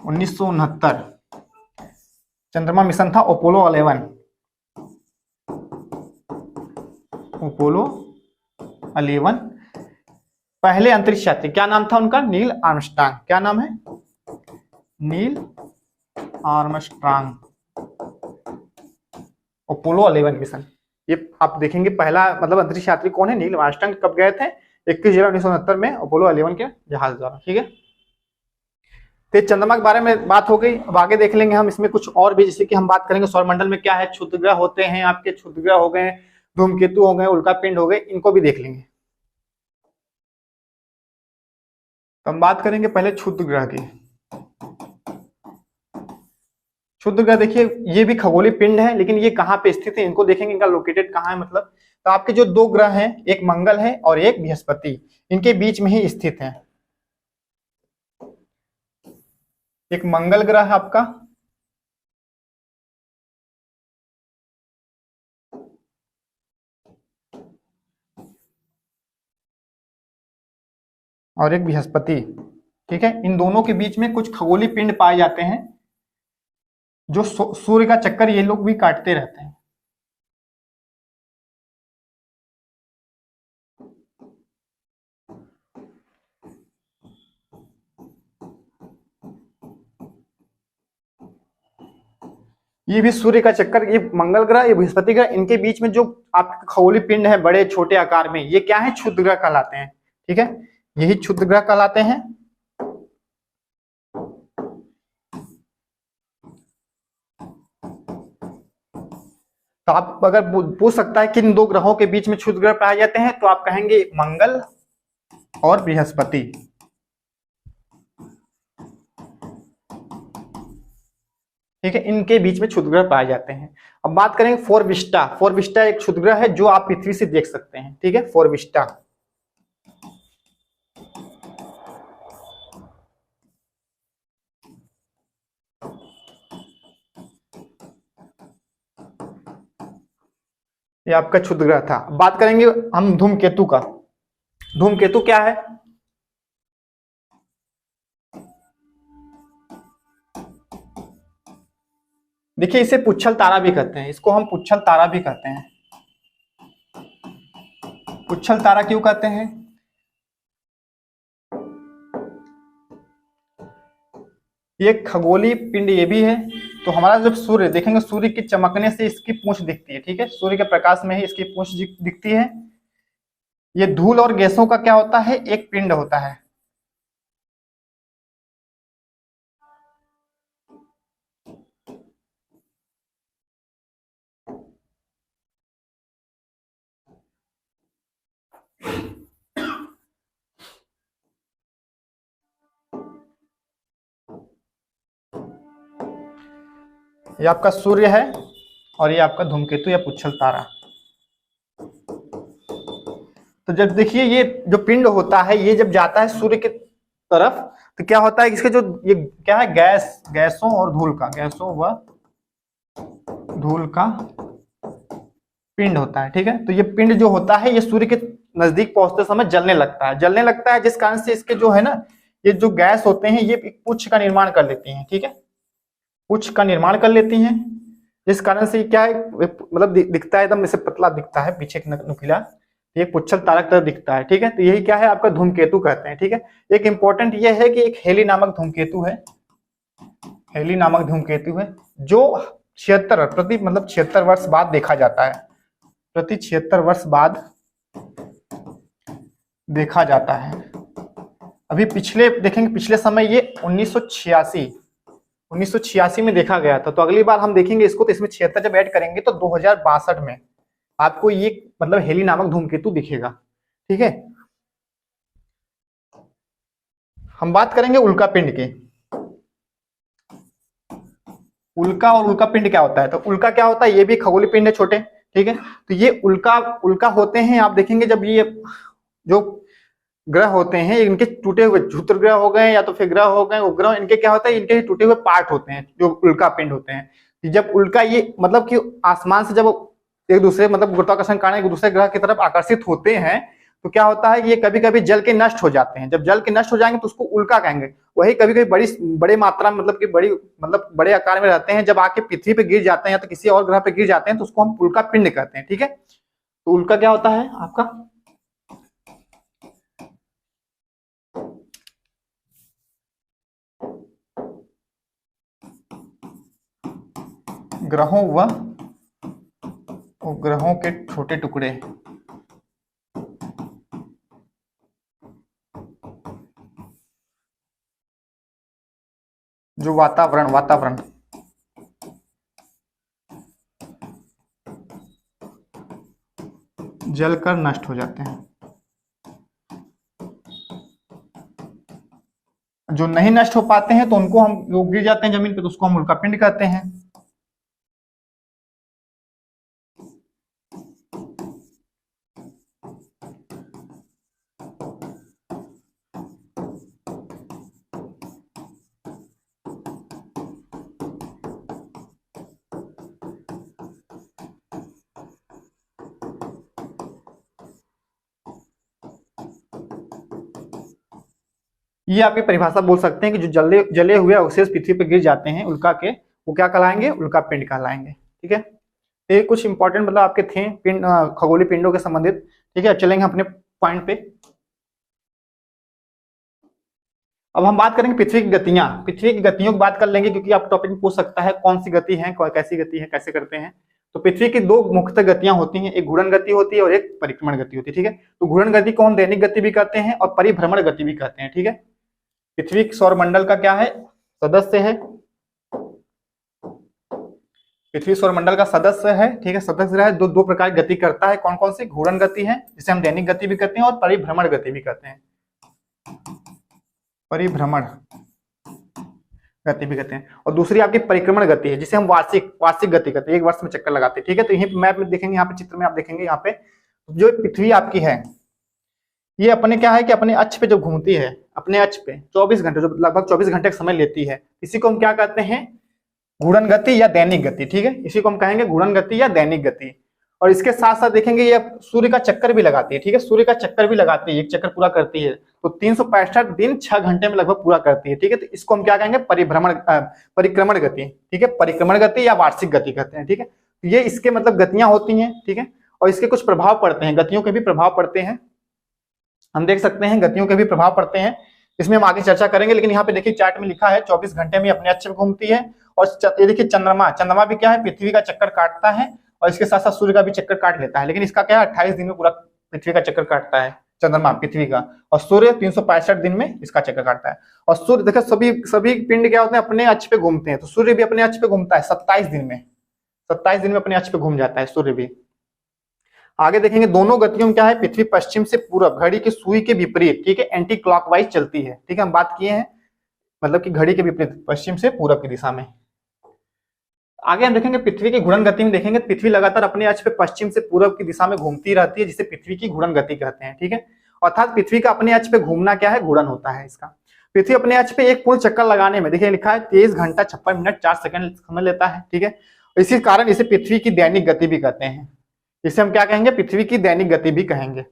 1969 चंद्रमा मिशन था, अपोलो 11, अपोलो 11। पहले अंतरिक्ष यात्री, क्या नाम था उनका, नील आर्मस्ट्रांग। क्या नाम है, नील आर्मस्ट्रांग। अपोलो 11 मिशन, ये आप देखेंगे पहला मतलब अंतरिक्ष यात्री कौन है, नील आर्मस्ट्रांग। कब गए थे, 21 जुलाई 1969 में अपोलो 11 के जहाज द्वारा। ठीक है, तो चंद्रमा के बारे में बात हो गई। अब आगे देख लेंगे हम इसमें कुछ और भी, जैसे कि हम बात करेंगे सौरमंडल में क्या है, क्षुद्र ग्रह होते हैं, आपके क्षुद्र ग्रह हो गए, धूमकेतु हो गए, उल्कापिंड हो गए, इनको भी देख लेंगे। तो हम बात करेंगे पहले क्षुद्र ग्रह की। क्षुद्र ग्रह देखिए, ये भी खगोलीय पिंड है, लेकिन ये कहाँ पे स्थित है, इनको देखेंगे, इनका लोकेटेड कहाँ है। मतलब तो आपके जो दो ग्रह हैं, एक मंगल है और एक बृहस्पति, इनके बीच में ही स्थित है। एक मंगल ग्रह है आपका, और एक बृहस्पति। ठीक है, इन दोनों के बीच में कुछ खगोलीय पिंड पाए जाते हैं, जो सूर्य का चक्कर ये लोग भी काटते रहते हैं। ये भी सूर्य का चक्कर, ये मंगल ग्रह, ये बृहस्पति ग्रह, इनके बीच में जो आपके खगोलीय पिंड है बड़े छोटे आकार में, ये क्या है, क्षुद्र ग्रह कहलाते हैं। ठीक है, यही क्षुद्र ग्रह कहलाते हैं। तो आप अगर पूछ सकता है किन दो ग्रहों के बीच में क्षुद्र ग्रह पाए जाते हैं, तो आप कहेंगे मंगल और बृहस्पति। ठीक है, इनके बीच में क्षुद्र ग्रह पाए जाते हैं। अब बात करेंगे फोरविस्टा। फोरविस्टा एक क्षुद्र ग्रह है जो आप पृथ्वी से देख सकते हैं। ठीक है, फोरविस्टा। ये आपका क्षुद्र ग्रह था। बात करेंगे हम धूमकेतु का। धूमकेतु क्या है? देखिए, इसे पुच्छल तारा भी कहते हैं, इसको हम पुच्छल तारा भी कहते हैं। पुच्छल तारा क्यों कहते हैं? ये खगोलीय पिंड ये भी है। तो हमारा जब सूर्य देखेंगे, सूर्य के चमकने से इसकी पूंछ दिखती है। ठीक है, सूर्य के प्रकाश में ही इसकी पूंछ दिखती है। ये धूल और गैसों का क्या होता है, एक पिंड होता है। ये आपका सूर्य है और ये आपका धूमकेतु या पुच्छल तारा। तो जब देखिए, ये जो पिंड होता है ये जब जाता है सूर्य की तरफ, तो क्या होता है, इसके जो ये क्या है, गैसों और धूल का, गैसों व धूल का पिंड होता है। ठीक है, तो ये पिंड जो होता है ये सूर्य के नजदीक पहुंचते समय जलने लगता है। जलने लगता है जिस कारण से इसके जो है ना, ये जो गैस होते हैं ये एक पुच्छ का निर्माण कर लेती हैं। ठीक है, पुच्छ का निर्माण कर लेती हैं, जिस कारण से क्या है, मतलब दिखता है एकदम ऐसे पतला दिखता है, पीछे नुकीला, एक पुच्छल तारा की तरह दिखता है। ठीक है, तो यही क्या है, आपका धूमकेतु कहते हैं। ठीक है, एक इंपॉर्टेंट ये है कि एक हेली नामक धूमकेतु है। हेली नामक धूमकेतु है जो 76 वर्ष बाद देखा जाता है। प्रति 76 वर्ष बाद देखा जाता है। अभी पिछले देखेंगे, पिछले समय ये 1986 में देखा गया था। तो अगली बार हम देखेंगे इसको, तो इसमें 76 जब ऐड करेंगे तो 2062 में आपको ये मतलब हेली नामक धूमकेतु दिखेगा। ठीक है, हम बात करेंगे उल्का पिंड की। उल्का और उल्का पिंड क्या होता है? तो उल्का क्या होता है, ये भी खगोलीय पिंड है छोटे। ठीक है, तो ये उल्का होते हैं, आप देखेंगे जब ये जो ग्रह होते हैं इनके टूटे हुए, क्षुद्र ग्रह हो गए या तो फिर ग्रह हो गए उपग्रह, इनके क्या होता है, इनके टूटे हुए पार्ट होते हैं जो उल्का पिंड होते हैं। जब उल्का ये मतलब कि आसमान से जब एक दूसरे मतलब गुरुत्वाकर्षण कारण एक दूसरे ग्रह की तरफ आकर्षित होते हैं, तो क्या होता है, ये कभी कभी जल के नष्ट हो जाते हैं। जब जल के नष्ट हो जाएंगे तो उसको उल्का कहेंगे। वही कभी कभी बड़ी मात्रा में मतलब कि बड़े आकार में रहते हैं, जब आके पृथ्वी पे गिर जाते हैं या तो किसी और ग्रह पे गिर जाते हैं तो उसको हम उल्का पिंड कहते हैं। ठीक है, तो उल्का क्या होता है आपका, ग्रहों व उपग्रहों के छोटे टुकड़े जो वातावरण जलकर नष्ट हो जाते हैं। जो नहीं नष्ट हो पाते हैं तो उनको हम, जो गिर जाते हैं जमीन पे, तो उसको हम उल्का पिंड कहते हैं। ये आपकी परिभाषा बोल सकते हैं कि जो जले हुए अवशेष पृथ्वी पर गिर जाते हैं उल्का के, वो क्या कहलाएंगे, उल्का पिंड कहलाएंगे। ठीक है, तो ये कुछ इंपॉर्टेंट मतलब आपके थे पिंड, खगोलीय पिंडों के संबंधित। ठीक है, अब चलेंगे अपने पॉइंट पे। अब हम बात करेंगे पृथ्वी की गतियां, पृथ्वी की गतियों की बात कर लेंगे, क्योंकि आप टॉपिक में पूछ सकता है कौन सी गति है, कैसी गति है, कैसे करते हैं। तो पृथ्वी की दो मुख्य गतियां होती हैं, एक घूर्णन गति होती है और एक परिक्रमण गति होती है। ठीक है, तो घूर्णन गति को हम दैनिक गति भी कहते हैं और परिभ्रमण गति भी कहते हैं। ठीक है, पृथ्वी सौरमंडल का क्या है, सदस्य है, पृथ्वी सौरमंडल का सदस्य है। ठीक है, सदस्य है, दो प्रकार की गति करता है। कौन कौन सी, घूर्णन गति है जिसे हम दैनिक गति भी कहते हैं और परिभ्रमण गति भी कहते हैं, परिभ्रमण गति भी कहते हैं। और दूसरी आपकी परिक्रमण गति है जिसे हम वार्षिक गति कहते हैं, एक वर्ष में चक्कर लगाते हैं। ठीक है, तो यही मैप में देखेंगे, यहाँ पे चित्र में आप देखेंगे, यहाँ पे जो पृथ्वी आपकी है ये अपने क्या है कि अपने अक्ष पे जो घूमती है, अपने अक्ष पे 24 घंटे, जो लगभग 24 घंटे का समय लेती है, इसी को हम क्या कहते हैं, घूर्णन गति या दैनिक गति। ठीक है, इसी को हम कहेंगे घूर्णन गति या दैनिक गति। और इसके साथ साथ देखेंगे ये सूर्य का चक्कर भी लगाती है। ठीक है, सूर्य का चक्कर भी लगाती है, एक चक्कर पूरा करती है, तो 365 दिन 6 घंटे में लगभग पूरा करती है। ठीक है, तो इसको हम क्या कहेंगे, परिक्रमण गति। ठीक है, परिक्रमण गति या वार्षिक गति कहते हैं। ठीक है, ये इसके मतलब गतियां होती हैं। ठीक है, और इसके कुछ प्रभाव पड़ते हैं, गतियों के भी प्रभाव पड़ते हैं, हम देख सकते हैं गतियों के भी प्रभाव पड़ते हैं, इसमें हम आगे चर्चा करेंगे। लेकिन यहाँ पे देखिए चार्ट में लिखा है 24 घंटे में अपने अक्ष पे घूमती है। और ये देखिए चंद्रमा भी क्या है, पृथ्वी का चक्कर काटता है और इसके साथ साथ सूर्य का भी चक्कर काट लेता है। लेकिन इसका क्या है, 28 दिन में पूरा पृथ्वी का चक्कर काटता है चंद्रमा पृथ्वी का, और सूर्य 365 दिन में इसका चक्कर काटता है। और सूर्य देखो सभी पिंड क्या होते हैं, अपने अक्ष पे घूमते हैं, तो सूर्य भी अपने अक्ष पे घूमता है 27 दिन में, 27 दिन में अपने अक्ष पे घूम जाता है सूर्य भी। आगे देखेंगे दोनों गतियों में क्या है, पृथ्वी पश्चिम से पूरब घड़ी की सुई के विपरीत, ठीक है, एंटी क्लॉकवाइज चलती है। ठीक है, हम बात किए हैं मतलब कि घड़ी के विपरीत, पश्चिम से पूरब की दिशा में। आगे हम देखेंगे पृथ्वी की घूर्णन गति में देखेंगे, पृथ्वी लगातार अपने अक्ष पे पश्चिम से पूरब की दिशा में घूमती रहती है, जिसे पृथ्वी की घूर्णन गति कहते हैं। ठीक है, अर्थात पृथ्वी का अपने अक्ष पे घूमना क्या है, घूर्णन होता है इसका। पृथ्वी अपने अक्ष पे एक पूर्ण चक्कर लगाने में देखिए लिखा है 23 घंटा 56 मिनट 4 सेकंड समय लेता है। ठीक है, इसी कारण इसे पृथ्वी की दैनिक गति भी कहते हैं, इसे हम क्या कहेंगे, पृथ्वी की दैनिक गति भी कहेंगे।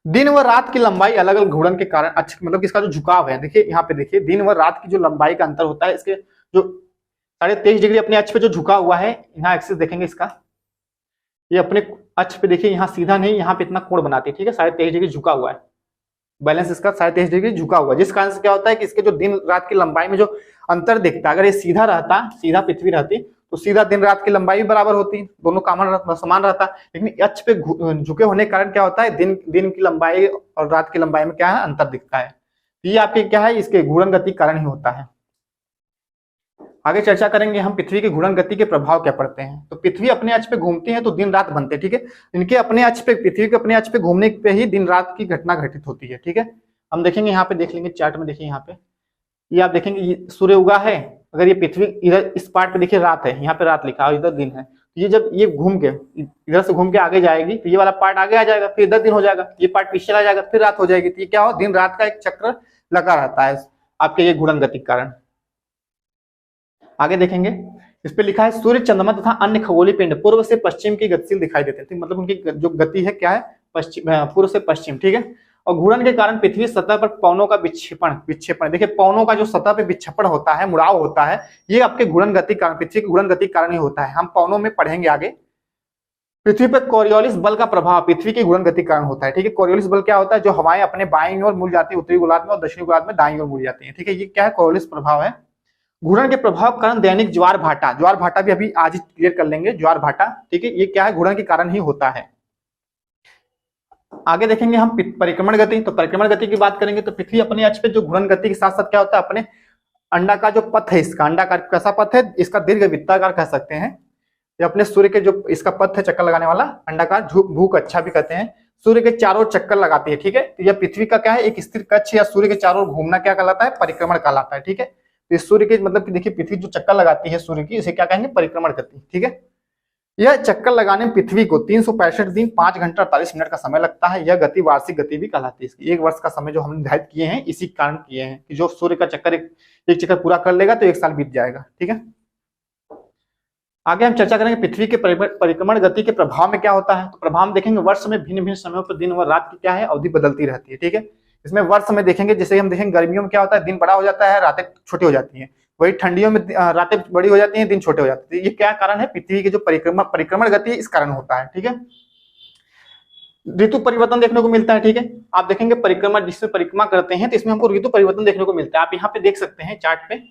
दिन व रात की लंबाई अलग अलग घूर्णन के कारण अच्छा मतलब इसका जो झुकाव है, देखिए यहाँ पे देखिए दिन व रात की जो लंबाई का अंतर होता है, इसके जो 23.5 डिग्री अपने अक्ष पे जो झुका हुआ है, यहाँ एक्सिस देखेंगे इसका, ये अपने अक्ष पे देखिए यहाँ सीधा नहीं, यहाँ पे इतना कोण बनाती है। ठीक है, 23.5 डिग्री झुका हुआ है, बैलेंस इसका 23.5 डिग्री झुका हुआ है, जिस कारण से क्या होता है कि इसके जो दिन रात की लंबाई में जो अंतर दिखता है, अगर ये सीधा रहता, सीधा पृथ्वी रहती तो सीधा दिन रात की लंबाई भी बराबर होती, दोनों कॉमन समान रहता। लेकिन अक्ष पे झुके होने के कारण क्या होता है, दिन की लंबाई और रात की लंबाई में क्या है, अंतर दिखता है। ये आपके क्या है, इसके घूर्णन गति कारण ही होता है। आगे चर्चा करेंगे हम पृथ्वी के घूर्णन गति के प्रभाव क्या पड़ते हैं। तो पृथ्वी अपने अक्ष पे घूमती है तो दिन रात बनते हैं। ठीक है, इनके अपने अक्ष पे, पृथ्वी के अपने अक्ष पे घूमने पे ही दिन रात की घटना घटित होती है। ठीक है, हम देखेंगे यहाँ पे, देख लेंगे चार्ट में, देखिए यहाँ पे ये आप देखेंगे ये सूर्य उगा है, अगर ये पृथ्वी इधर इस पार्ट पे देखिए रात है, यहाँ पे रात लिखा है, इधर दिन है, तो ये जब ये घूम के इधर से घूम के आगे जाएगी तो ये वाला पार्ट आगे आ जाएगा, फिर इधर दिन हो जाएगा, ये पार्ट पीछे चला जाएगा, फिर रात हो जाएगी। तो ये क्या हो, दिन रात का एक चक्र लगा रहता है आपके ये घूर्णन गति के कारण। आगे देखेंगे इस पे लिखा है सूर्य चंद्रमा तथा अन्य खगोलीय पिंड पूर्व से पश्चिम की गतिशील दिखाई देते हैं, मतलब उनकी जो गति है क्या है, पश्चिम, पूर्व से पश्चिम। ठीक है, और घूर्णन के कारण पृथ्वी सतह पर पवनों का विक्षेपण देखिए पवनों का जो सतह पे विक्षेपण होता है, मुड़ाव होता है, ये आपके घूर्णन गति कारण, पृथ्वी की घूर्णन गति कारण ही होता है। हम पवनों में पढ़ेंगे आगे। पृथ्वी पर कोरियोलिस बल का प्रभाव पृथ्वी की घूर्णन गति कारण होता है। ठीक है, कोरियोलिस बल क्या होता है, जो हवाएं अपने बाईं ओर मुड़ जाती है, उत्तरी गोलार्ध में, और दक्षिणी गोलार्ध में दाईं ओर मुड़ जाती है। ठीक है, ये क्या है, कोरियोलिस प्रभाव है। घूर्णन के प्रभाव कारण दैनिक ज्वार भाटा भी अभी आज ही क्लियर कर लेंगे, ज्वार भाटा। ठीक है, ये क्या है, घूर्णन के कारण ही होता है। आगे देखेंगे हम परिक्रमण गति। तो परिक्रमण गति की बात करेंगे तो पृथ्वी अपने अक्ष पे जो घूर्णन गति के साथ साथ क्या होता है, अपने अंडा का जो पथ है, इसका अंडाकार कैसा पथ है, इसका दीर्घ वृत्ताकार कह सकते हैं। ये अपने सूर्य के जो इसका पथ है चक्कर लगाने वाला, अंडाकार भूकक्षा भी कहते हैं, सूर्य के चारों ओर चक्कर लगाती है। ठीक है, तो यह पृथ्वी का क्या है, एक स्थिर कक्ष या सूर्य के चारों ओर घूमना क्या कहलाता है, परिक्रमण कहलाता है। ठीक है, तो इस सूर्य के मतलब कि देखिए पृथ्वी जो चक्कर लगाती है सूर्य की, इसे क्या कहेंगे, परिक्रमण गति। ठीक है, यह चक्कर लगाने में पृथ्वी को 365 दिन 5 घंटा 48 मिनट का समय लगता है। यह गति वार्षिक गति भी कहलाती है। इसकी एक वर्ष का समय जो हम निर्धारित किए हैं, इसी कारण किए हैं कि जो सूर्य का चक्कर एक चक्कर पूरा कर लेगा तो 1 साल बीत जाएगा। ठीक है, आगे हम चर्चा करेंगे पृथ्वी के परिक्रमण गति के प्रभाव में क्या होता है। तो प्रभाव में देखेंगे वर्ष में भिन्न भिन्न समयों पर दिन व रात की क्या है, अवधि बदलती रहती है। ठीक है, इसमें वर्ष में देखेंगे, जैसे हम देखेंगे गर्मियों में क्या होता है, दिन बड़ा हो जाता है, रातें छोटी हो जाती है, वही ठंडियों में रातें बड़ी हो जाती हैं, दिन छोटे हो जाते हैं। ये क्या कारण है? पृथ्वी की जो परिक्रमण गति है, इस कारण होता है। ठीक है, ऋतु परिवर्तन देखने को मिलता है। ठीक है, आप देखेंगे परिक्रमण, जिसमें परिक्रमा करते हैं तो इसमें हमको ऋतु परिवर्तन देखने को मिलता है। आप यहाँ पे देख सकते हैं चार्ट पे,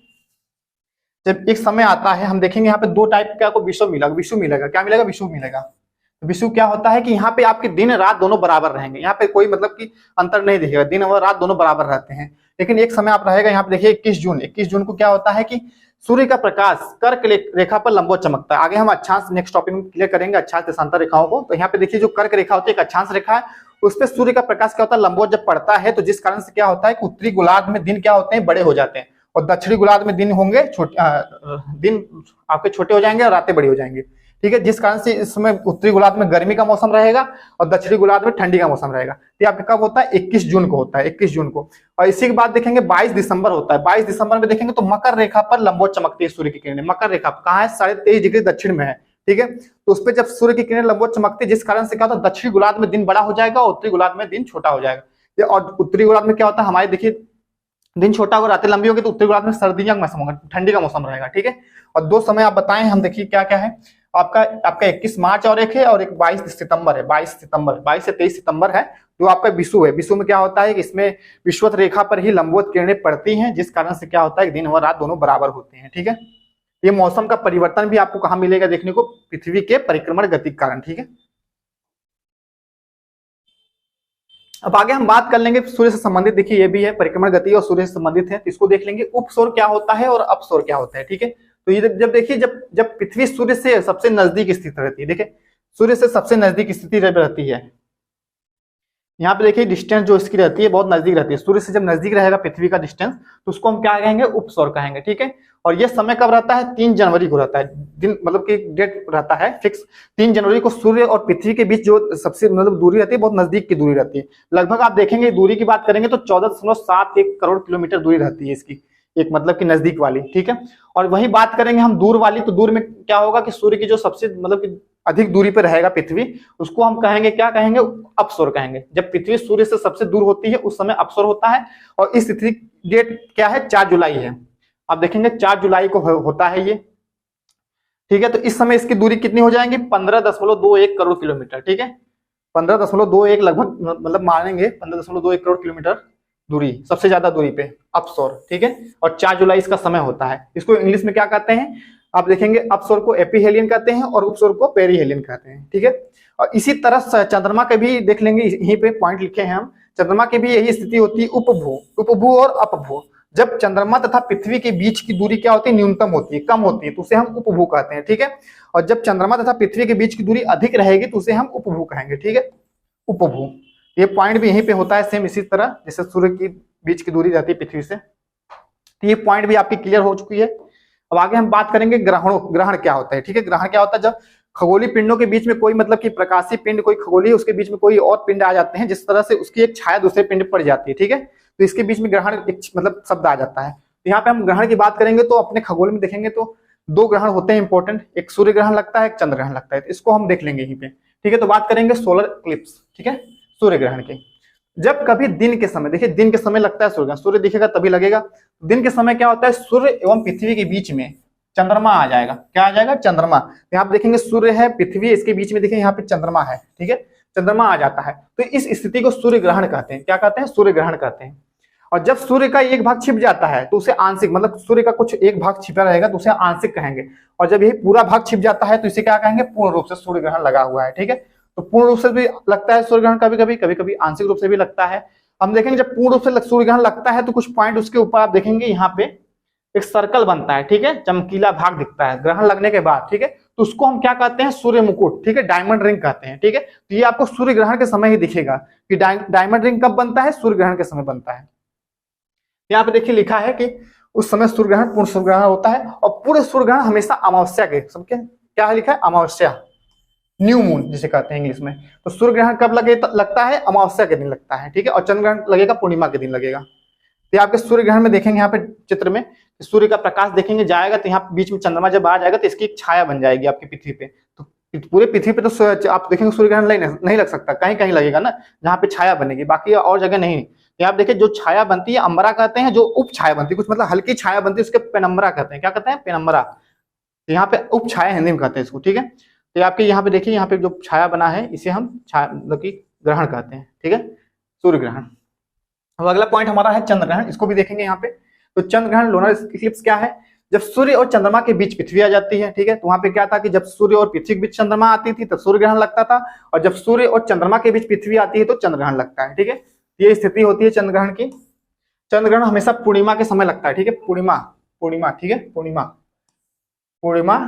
जब एक समय आता है हम देखेंगे यहाँ पे दो टाइप का आपको विषुव मिलेगा। विषुव मिलेगा, क्या मिलेगा? विषुव मिलेगा। विषुव क्या होता है कि यहाँ पे आपके दिन रात दोनों बराबर रहेंगे, यहाँ पे कोई मतलब कि अंतर नहीं दिखेगा, दिन और रात दोनों बराबर रहते हैं। लेकिन एक समय आप रहेगा, यहाँ पे देखिए 21 जून को क्या होता है कि सूर्य का प्रकाश कर्क रेखा पर लंबवत चमकता है। आगे हम अक्षांश नेक्स्ट टॉपिक में क्लियर करेंगे अक्षांश देशांतर रेखाओं को। तो यहाँ पे देखिए जो कर्क रेखा होती है, एक अक्षांश रेखा है, उस पर सूर्य का प्रकाश क्या होता है? लंबवत जब पड़ता है, तो जिस कारण से क्या होता है कि उत्तरी गोलार्ध में दिन क्या होते हैं? बड़े हो जाते हैं, और दक्षिणी गोलार्ध में दिन होंगे दिन आपके छोटे हो जाएंगे और रातें बड़ी हो जाएंगी। ठीक है, जिस कारण से इस समय उत्तरी गोलार्ध में गर्मी का मौसम रहेगा और दक्षिणी गोलार्ध में ठंडी का मौसम रहेगा। तो आपका कब होता है? 21 जून को होता है, 21 जून को। और इसी के बाद देखेंगे 22 दिसंबर होता है। 22 दिसंबर में देखेंगे तो मकर रेखा पर लंबवत चमकती है सूर्य की किरणें। मकर रेखा कहाँ है? 23.5 डिग्री दक्षिण में है। ठीक है, तो उस पर जब सूर्य की किरणें लंबवत चमकती है, जिस कारण से क्या होता है? दक्षिणी गोलार्ध में दिन बड़ा हो जाएगा और उत्तरी गोलार्ध में दिन छोटा हो जाएगा। और उत्तरी गोलार्ध में क्या होता है? हमारे देखिए दिन छोटा होगा, रातें लंबी होगी, तो उत्तरी गोलार्ध में सर्दियों का मौसम होगा, ठंडी का मौसम रहेगा। ठीक है, और दो समय आप बताएं, हम देखिए क्या क्या है। आपका 21 मार्च और एक है, और एक 22 सितंबर है। 22 से 23 सितंबर है, जो आपका विषुव है। विषुव में क्या होता है कि इसमें विषुवत रेखा पर ही लंबवत किरणें पड़ती हैं, जिस कारण से क्या होता है कि दिन और रात दोनों बराबर होते हैं। ठीक है, ये मौसम का परिवर्तन भी आपको कहाँ मिलेगा देखने को? पृथ्वी के परिक्रमण गति के कारण। ठीक है, अब आगे हम बात कर लेंगे सूर्य से संबंधित। देखिए ये भी है, परिक्रमण गति और सूर्य से संबंधित है, तो इसको देख लेंगे। उपसौर क्या होता है और अपसौर क्या होता है। ठीक है, तो ये जब देखिए जब पृथ्वी सूर्य से सबसे नजदीक स्थित रहती है, देखिए सूर्य से सबसे नजदीक स्थिति रहती है, यहाँ पे देखिए डिस्टेंस जो इसकी रहती है बहुत नजदीक रहती है। सूर्य से जब नजदीक रहेगा पृथ्वी का डिस्टेंस, तो उसको हम क्या कहेंगे? उपसौर कहेंगे। ठीक है, और ये समय कब रहता है? 3 जनवरी को रहता है। दिन मतलब कि डेट रहता है फिक्स, 3 जनवरी को सूर्य और पृथ्वी के बीच जो सबसे मतलब दूरी रहती है, बहुत नजदीक की दूरी रहती है। लगभग आप देखेंगे दूरी की बात करेंगे तो 14.71 करोड़ किलोमीटर दूरी रहती है इसकी, एक मतलब कि नजदीक वाली। ठीक है, और वही बात करेंगे हम दूर वाली, तो दूर में क्या होगा कि सूर्य की जो सबसे मतलब कि अधिक दूरी पर रहेगा पृथ्वी, उसको हम कहेंगे, क्या कहेंगे? अपसौर कहेंगे। जब पृथ्वी सूर्य से सबसे दूर होती है उस समय अपसौर होता है। और इस तिथि डेट क्या है? 4 जुलाई है। आप देखेंगे 4 जुलाई को होता है ये। ठीक है, तो इस समय इसकी दूरी कितनी हो जाएंगी? 15.21 करोड़ किलोमीटर। ठीक है, 15.21 लगभग मतलब मानेंगे 15.21 करोड़ किलोमीटर दूरी, सबसे ज्यादा दूरी पे अपसौर। ठीक है, और 4 जुलाई इसका समय होता है। इसको इंग्लिश में क्या कहते हैं? आप देखेंगे अपसौर को एपीहेलियन कहते हैं और उपसौर को पेरीहेलियन कहते हैं। ठीक है, और इसी तरह चंद्रमा के भी देख लेंगे, यहीं पे पॉइंट लिखे हैं हम। चंद्रमा की भी यही स्थिति होती है, उपभू और अपभू। जब चंद्रमा तथा पृथ्वी के बीच की दूरी क्या होती है? न्यूनतम होती है, कम होती है, तो उसे हम उपभू कहते हैं। ठीक है, और जब चंद्रमा तथा पृथ्वी के बीच की दूरी अधिक रहेगी तो उसे हम उपभू कहेंगे। ठीक है, उपभू। ये पॉइंट भी यहीं पे होता है सेम इसी तरह, जैसे सूर्य की बीच की दूरी रहती है पृथ्वी से। तो ये पॉइंट भी आपकी क्लियर हो चुकी है। अब आगे हम बात करेंगे ग्रहण क्या होता है। ठीक है, ग्रहण क्या होता है? जब खगोलीय पिंडों के बीच में कोई मतलब कि प्रकाशीय पिंड, कोई खगोलीय, उसके बीच में कोई और पिंड आ जाते हैं, जिस तरह से उसकी एक छाया दूसरे पिंड पर पड़ जाती है। ठीक है, तो इसके बीच में ग्रहण एक मतलब शब्द आ जाता है। तो यहाँ पे हम ग्रहण की बात करेंगे तो अपने खगोल में देखेंगे तो 2 ग्रहण होते हैं इंपॉर्टेंट, एक सूर्य ग्रहण लगता है, एक चंद्र ग्रहण लगता है। तो इसको हम देख लेंगे यहीं पे। ठीक है, तो बात करेंगे सोलर इक्लिप्स। ठीक है, सूर्य ग्रहण की। जब कभी दिन के समय, देखिए दिन के समय लगता है सूर्य ग्रहण, सूर्य दिखेगा तभी लगेगा। दिन के समय क्या होता है? सूर्य एवं पृथ्वी के बीच में चंद्रमा आ जाएगा। क्या आ जाएगा? चंद्रमा। यहाँ पे देखेंगे सूर्य है, पृथ्वी, इसके बीच में देखिए यहाँ पे चंद्रमा है। ठीक है, चंद्रमा आ जाता है, तो इस स्थिति को सूर्य ग्रहण कहते हैं। क्या कहते हैं? सूर्य ग्रहण कहते हैं। और जब सूर्य का एक भाग छिप जाता है तो उसे आंशिक, मतलब सूर्य का कुछ एक भाग छिपा रहेगा तो उसे आंशिक कहेंगे। और जब यही पूरा भाग छिप जाता है तो इसे क्या कहेंगे? पूर्ण रूप से सूर्य ग्रहण लगा हुआ है। ठीक है, तो पूर्ण रूप से भी लगता है सूर्य ग्रहण, कभी कभी आंशिक रूप से भी लगता है। हम देखेंगे जब पूर्ण रूप से सूर्य ग्रहण लगता है तो कुछ पॉइंट उसके ऊपर आप देखेंगे, यहाँ पे एक सर्कल बनता है। ठीक है, चमकीला भाग दिखता है ग्रहण लगने के बाद। ठीक है, तो उसको हम क्या कहते हैं? सूर्य मुकुट। ठीक है, डायमंड रिंग कहते हैं। ठीक है, तो ये आपको सूर्य ग्रहण के समय ही दिखेगा कि डायमंड रिंग कब बनता है? सूर्य ग्रहण के समय बनता है। यहाँ पे देखिए लिखा है कि उस समय सूर्य ग्रहण पूर्ण सूर्य ग्रहण होता है, और पूरे सूर्य ग्रहण हमेशा अमावस्या के, सबके क्या है लिखा है? अमावस्या, न्यू मून जिसे कहते हैं इंग्लिश में। तो सूर्य ग्रहण कब लगता है? अमावस्या के दिन लगता है। ठीक है, और चंद्र ग्रहण लगेगा पूर्णिमा के दिन लगेगा। तो आपके सूर्य ग्रहण में देखेंगे यहाँ पे चित्र में सूर्य का प्रकाश देखेंगे जाएगा, तो यहाँ बीच में चंद्रमा जब आ जाएगा तो इसकी एक छाया बन जाएगी आपकी पृथ्वी पे। तो पूरे पृथ्वी पे तो आप देखेंगे सूर्य ग्रहण नहीं लग सकता, कहीं कहीं लगेगा ना जहाँ पे छाया बनेगी, बाकी और जगह नहीं। यहाँ आप देखिए जो छाया बनती है अंबरा कहते हैं, जो उप छाया बनती है कुछ मतलब हल्की छाया बनती है उसके पेनम्बरा कहते हैं। क्या कहते हैं? पेनम्बरा। तो यहाँ पे उप छाया हिंदी में कहते हैं इसको, ठीक है। तो आपके यहाँ पे देखिए, यहाँ पे जो छाया बना है इसे हम छाया मतलब कि ग्रहण कहते हैं, ठीक है, सूर्य ग्रहण। अब अगला पॉइंट हमारा है चंद्र ग्रहण, इसको भी देखेंगे यहाँ पे। तो चंद्र ग्रहण लूनर इक्लिप्स क्या है? जब सूर्य और चंद्रमा के बीच पृथ्वी आ जाती है, ठीक है। तो वहां पे क्या था कि जब सूर्य और पृथ्वी के बीच चंद्रमा आती थी तब सूर्य ग्रहण लगता था, और जब सूर्य और चंद्रमा के बीच पृथ्वी आती है तो चंद्र ग्रहण लगता है, ठीक है। ये स्थिति होती है चंद्र ग्रहण की। चंद्र ग्रहण हमेशा पूर्णिमा के समय लगता है, ठीक है, पूर्णिमा, पूर्णिमा, ठीक है, पूर्णिमा, पूर्णिमा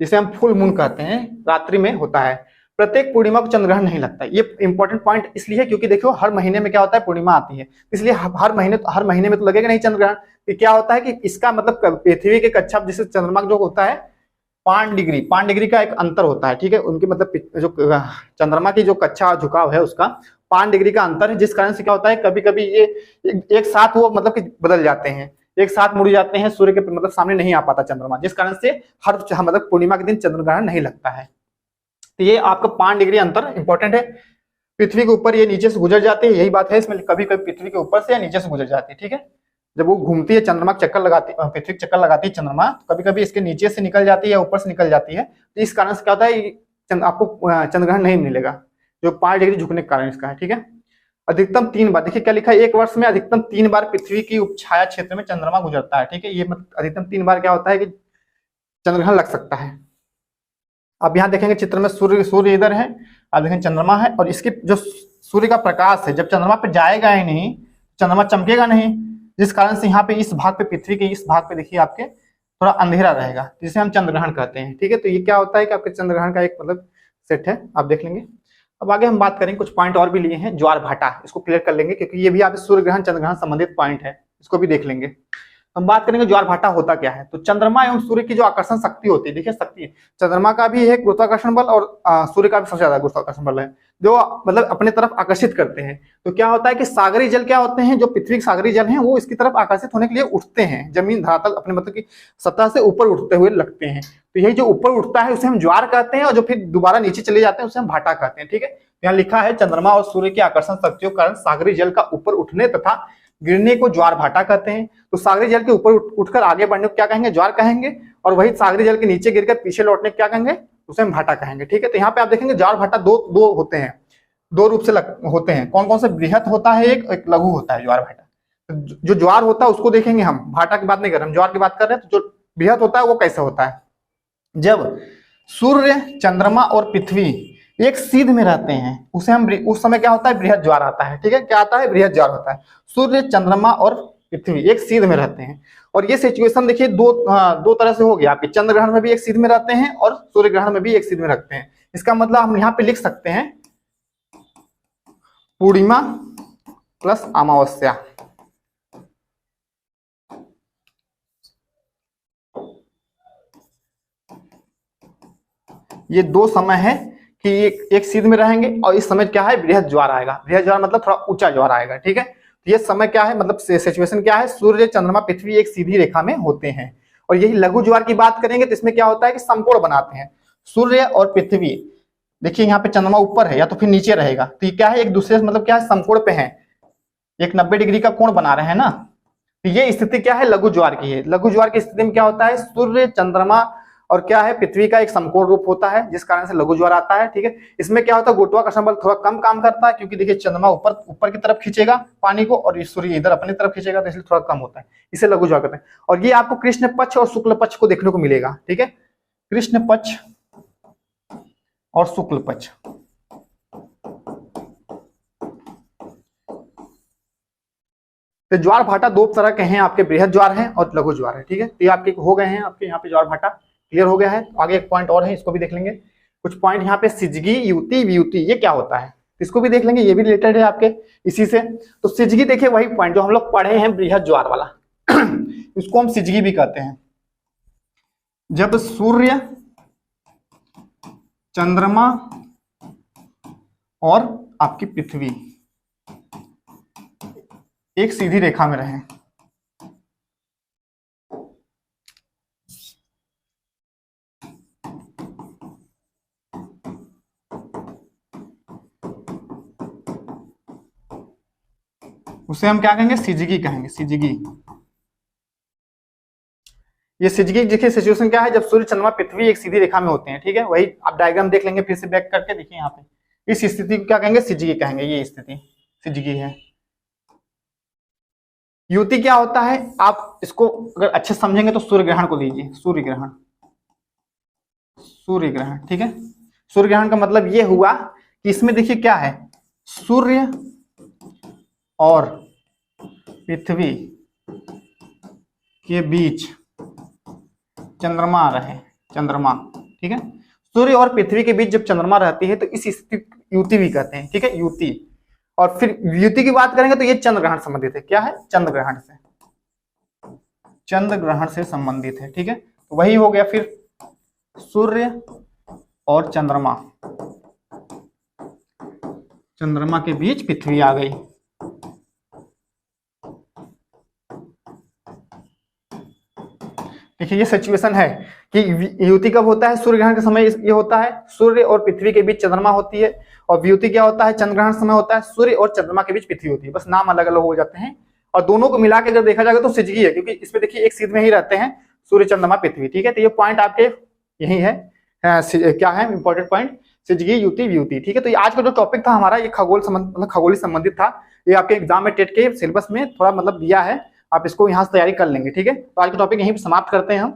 जिसे हम फुल मून कहते हैं, रात्रि में होता है। प्रत्येक पूर्णिमा को चंद्र ग्रहण नहीं लगता है। ये इंपॉर्टेंट पॉइंट इसलिए है क्योंकि देखो हर महीने में क्या होता है, पूर्णिमा आती है, इसलिए हर महीने में तो लगेगा नहीं चंद्र ग्रहण। तो क्या होता है कि इसका मतलब पृथ्वी के कक्षा जिसे चंद्रमा जो होता है 5 डिग्री का एक अंतर होता है, ठीक है। उनकी मतलब जो चंद्रमा की जो कक्षा झुकाव है उसका 5 डिग्री का अंतर है, जिस कारण से क्या होता है कभी कभी ये एक साथ वो मतलब कि बदल जाते हैं, एक साथ मुड़ जाते हैं, सूर्य के मतलब सामने नहीं आ पाता चंद्रमा, जिस कारण से हर मतलब पूर्णिमा के दिन चंद्र ग्रहण नहीं लगता है। तो ये आपका 5 डिग्री अंतर इंपॉर्टेंट है। पृथ्वी के ऊपर ये नीचे से गुजर जाती है, यही बात है इसमें, कभी कभी पृथ्वी के ऊपर से या नीचे से गुजर जाती है, ठीक है। जब वो घूमती है चंद्रमा चक्कर लगाती, पृथ्वी चक्कर लगाती है चंद्रमा, तो कभी कभी इसके नीचे से निकल जाती है या ऊपर से निकल जाती है। तो इस कारण से क्या होता है आपको चंद्रग्रहण नहीं मिलेगा, जो 5 डिग्री झुकने के कारण इसका है, ठीक है। अधिकतम 3 बार, देखिए क्या लिखा है, एक वर्ष में अधिकतम 3 बार पृथ्वी की उपछाया क्षेत्र में चंद्रमा गुजरता है, ठीक है। ये मतलब अधिकतम 3 बार क्या होता है कि चंद्रग्रहण लग सकता है। अब यहाँ देखेंगे चित्र में सूर्य इधर है, अब देखें चंद्रमा है, और इसकी जो सूर्य का प्रकाश है जब चंद्रमा पे जाएगा ही नहीं, चंद्रमा चमकेगा नहीं, जिस कारण से यहाँ पे इस भाग पे, पृथ्वी के इस भाग पे देखिए आपके थोड़ा अंधेरा रहेगा, जिसे हम चंद्रग्रहण कहते हैं, ठीक है। तो ये क्या होता है कि आपके चंद्रग्रहण का एक मतलब सेट है, आप देख लेंगे। अब आगे हम बात करेंगे, कुछ पॉइंट और भी लिए हैं, ज्वार भाटा, इसको क्लियर कर लेंगे क्योंकि ये भी आप सूर्य ग्रहण चंद्र ग्रहण संबंधित पॉइंट है, इसको भी देख लेंगे। हम बात करेंगे ज्वार भाटा होता क्या है। तो चंद्रमा एवं सूर्य की जो आकर्षण शक्ति होती है, देखिए शक्ति है, चंद्रमा का भी है गुरुत्वाकर्षण बल और सूर्य का भी सबसे ज्यादा गुरुत्वाकर्षण बल है, जो मतलब अपने तरफ आकर्षित करते हैं। तो क्या होता है कि सागरी जल क्या होते हैं, जो पृथ्वी के सागरी जल हैं वो इसकी तरफ आकर्षित होने के लिए उठते हैं, जमीन धरातल अपने मतलब की सतह से ऊपर उठते हुए लगते हैं। तो यही जो ऊपर उठता है उसे हम ज्वार कहते हैं, और जो फिर दोबारा नीचे चले जाते हैं उसे हम भाटा कहते हैं, ठीक है। यहाँ लिखा है चंद्रमा और सूर्य की आकर्षण शक्तियों के कारण सागरी जल का ऊपर उठने तथा गिरने को ज्वार भाटा कहते हैं। तो सागरी जल के ऊपर उठकर आगे बढ़ने को क्या कहेंगे, ज्वार कहेंगे, और वही सागरी जल के नीचे गिरकर पीछे लौटने को क्या कहेंगे, उसे हम भाटा कहेंगे, ठीक है। तो यहाँ पे आप देखेंगे ज्वार भाटा दो होते हैं, दो रूप से होते हैं। कौन कौन से? बृहत होता है एक लघु होता है ज्वार भाटा। जो ज्वार होता है उसको देखेंगे हम, भाटा की बात नहीं कर रहे, हम ज्वार की बात कर रहे हैं। तो जो बृहत होता है वो कैसे होता है, जब सूर्य चंद्रमा और पृथ्वी एक सीध में रहते हैं उसे हम, उस समय क्या होता है, बृहद ज्वार आता है, ठीक है। क्या आता है? बृहद ज्वार होता है। सूर्य चंद्रमा और पृथ्वी एक सीध में रहते हैं, और ये सिचुएशन देखिए दो तरह से हो गया, आपके चंद्र ग्रहण में भी एक सीध में रहते हैं और सूर्य ग्रहण में भी एक सीध में रखते हैं। इसका मतलब हम यहाँ पे लिख सकते हैं पूर्णिमा प्लस अमावस्या। ये दो समय है कि एक सीध में रहेंगे, और इस समय क्या है, बृहद ज्वार आएगा। बृहद ज्वार मतलब थोड़ा ऊंचा ज्वार आएगा, ठीक है। तो ये समय क्या है, मतलब सिचुएशन क्या है, सूर्य चंद्रमा पृथ्वी एक सीधी रेखा में होते हैं। और यही लघु ज्वार की बात करेंगे तो इसमें क्या होता है कि समकोण बनाते हैं सूर्य और पृथ्वी। देखिए यहाँ पे चंद्रमा ऊपर है या तो फिर नीचे रहेगा, तो ये क्या है, एक दूसरे से मतलब क्या है, समकोण पे है, एक 90 डिग्री का कोण बना रहे हैं ना। तो ये स्थिति क्या है, लघु ज्वार की है। लघु ज्वार की स्थिति में क्या होता है, सूर्य चंद्रमा और क्या है, पृथ्वी का एक समकोण रूप होता है, जिस कारण से लघु ज्वार आता है, ठीक है। इसमें क्या होता है, गुरुत्वाकर्षण बल थोड़ा कम काम करता है, क्योंकि देखिए चंद्रमा ऊपर की तरफ खींचेगा पानी को और सूर्य इधर अपनी तरफ खींचेगा, तो इसलिए थोड़ा कम होता है, इसे लघु ज्वार कहते हैं। और ये आपको कृष्ण पक्ष और शुक्ल पक्ष को देखने को मिलेगा, ठीक है, कृष्ण पक्ष और शुक्ल पक्ष। तो ज्वार भाटा दो तरह के हैं आपके, बृहद ज्वार है और लघु ज्वार है, ठीक है। तो ये आपके हो गए हैं, आपके यहाँ पे ज्वार भाटा क्लियर हो गया है। आगे एक पॉइंट और है, इसको भी देख लेंगे। कुछ पॉइंट यहाँ पे सिजगी युति वियुति, ये क्या होता है, इसको भी देख लेंगे, ये भी रिलेटेड है आपके इसी से। तो सिजगी देखिए वही पॉइंट जो हम लोग पढ़े हैं, बृहद ज्वार वाला इसको हम सिजगी भी कहते हैं। जब सूर्य चंद्रमा और आपकी पृथ्वी एक सीधी रेखा में रहे, उसे हम क्या कहेंगे, सिजगी कहेंगे, सिजगी। ये सिजगी देखिए सिचुएशन क्या है, जब सूर्य चंद्रमा पृथ्वी एक सीधी रेखा में होते हैं, ठीक है, वही आप डायग्राम देख लेंगे फिर से बैक करके, देखिए यहाँ पे इस स्थिति को क्या कहेंगे, सिजगी कहेंगे, ये स्थिति सिजगी है। युति क्या होता है, आप इसको अगर अच्छे समझेंगे तो सूर्य ग्रहण को लीजिए, सूर्य ग्रहण, सूर्य ग्रहण, ठीक है। सूर्य ग्रहण का मतलब ये हुआ कि इसमें देखिए क्या है, सूर्य और पृथ्वी के बीच चंद्रमा रहे, चंद्रमा, ठीक है। सूर्य और पृथ्वी के बीच जब चंद्रमा रहती है तो इस स्थिति युति भी कहते हैं, ठीक है, युति। और फिर युति की बात करेंगे तो ये चंद्र ग्रहण संबंधित है, क्या है, चंद्र ग्रहण से, चंद्र ग्रहण से संबंधित है, ठीक है। तो वही हो गया फिर सूर्य और चंद्रमा, चंद्रमा के बीच पृथ्वी आ गई। देखिए ये सिचुएशन है कि युति कब होता है, सूर्य ग्रहण के समय ये होता है, सूर्य और पृथ्वी के बीच चंद्रमा होती है। और व्युति क्या होता है, चंद्र ग्रहण समय होता है, सूर्य और चंद्रमा के बीच पृथ्वी होती है, बस नाम अलग अलग हो जाते हैं। और दोनों को मिला के अगर देखा जाएगा तो सिजगी है, क्योंकि इसमें देखिए एक सीध में ही रहते हैं सूर्य चंद्रमा पृथ्वी, ठीक है। तो ये पॉइंट आपके यही है, क्या है इंपॉर्टेंट पॉइंट, सिजगी युति व्युति, ठीक है। तो ये आज का जो टॉपिक था हमारा, ये खगोल मतलब खगोली संबंधित था। ये आपके एग्जाम में टेट के सिलेबस में थोड़ा मतलब दिया है, आप इसको यहाँ से तैयारी कर लेंगे, ठीक है। तो आज का टॉपिक यहीं पर समाप्त करते हैं हम,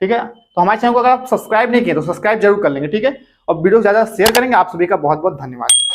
ठीक है। तो हमारे चैनल को अगर आप सब्सक्राइब नहीं किए तो सब्सक्राइब जरूर कर लेंगे, ठीक है। और वीडियो ज्यादा शेयर करेंगे। आप सभी का बहुत बहुत धन्यवाद।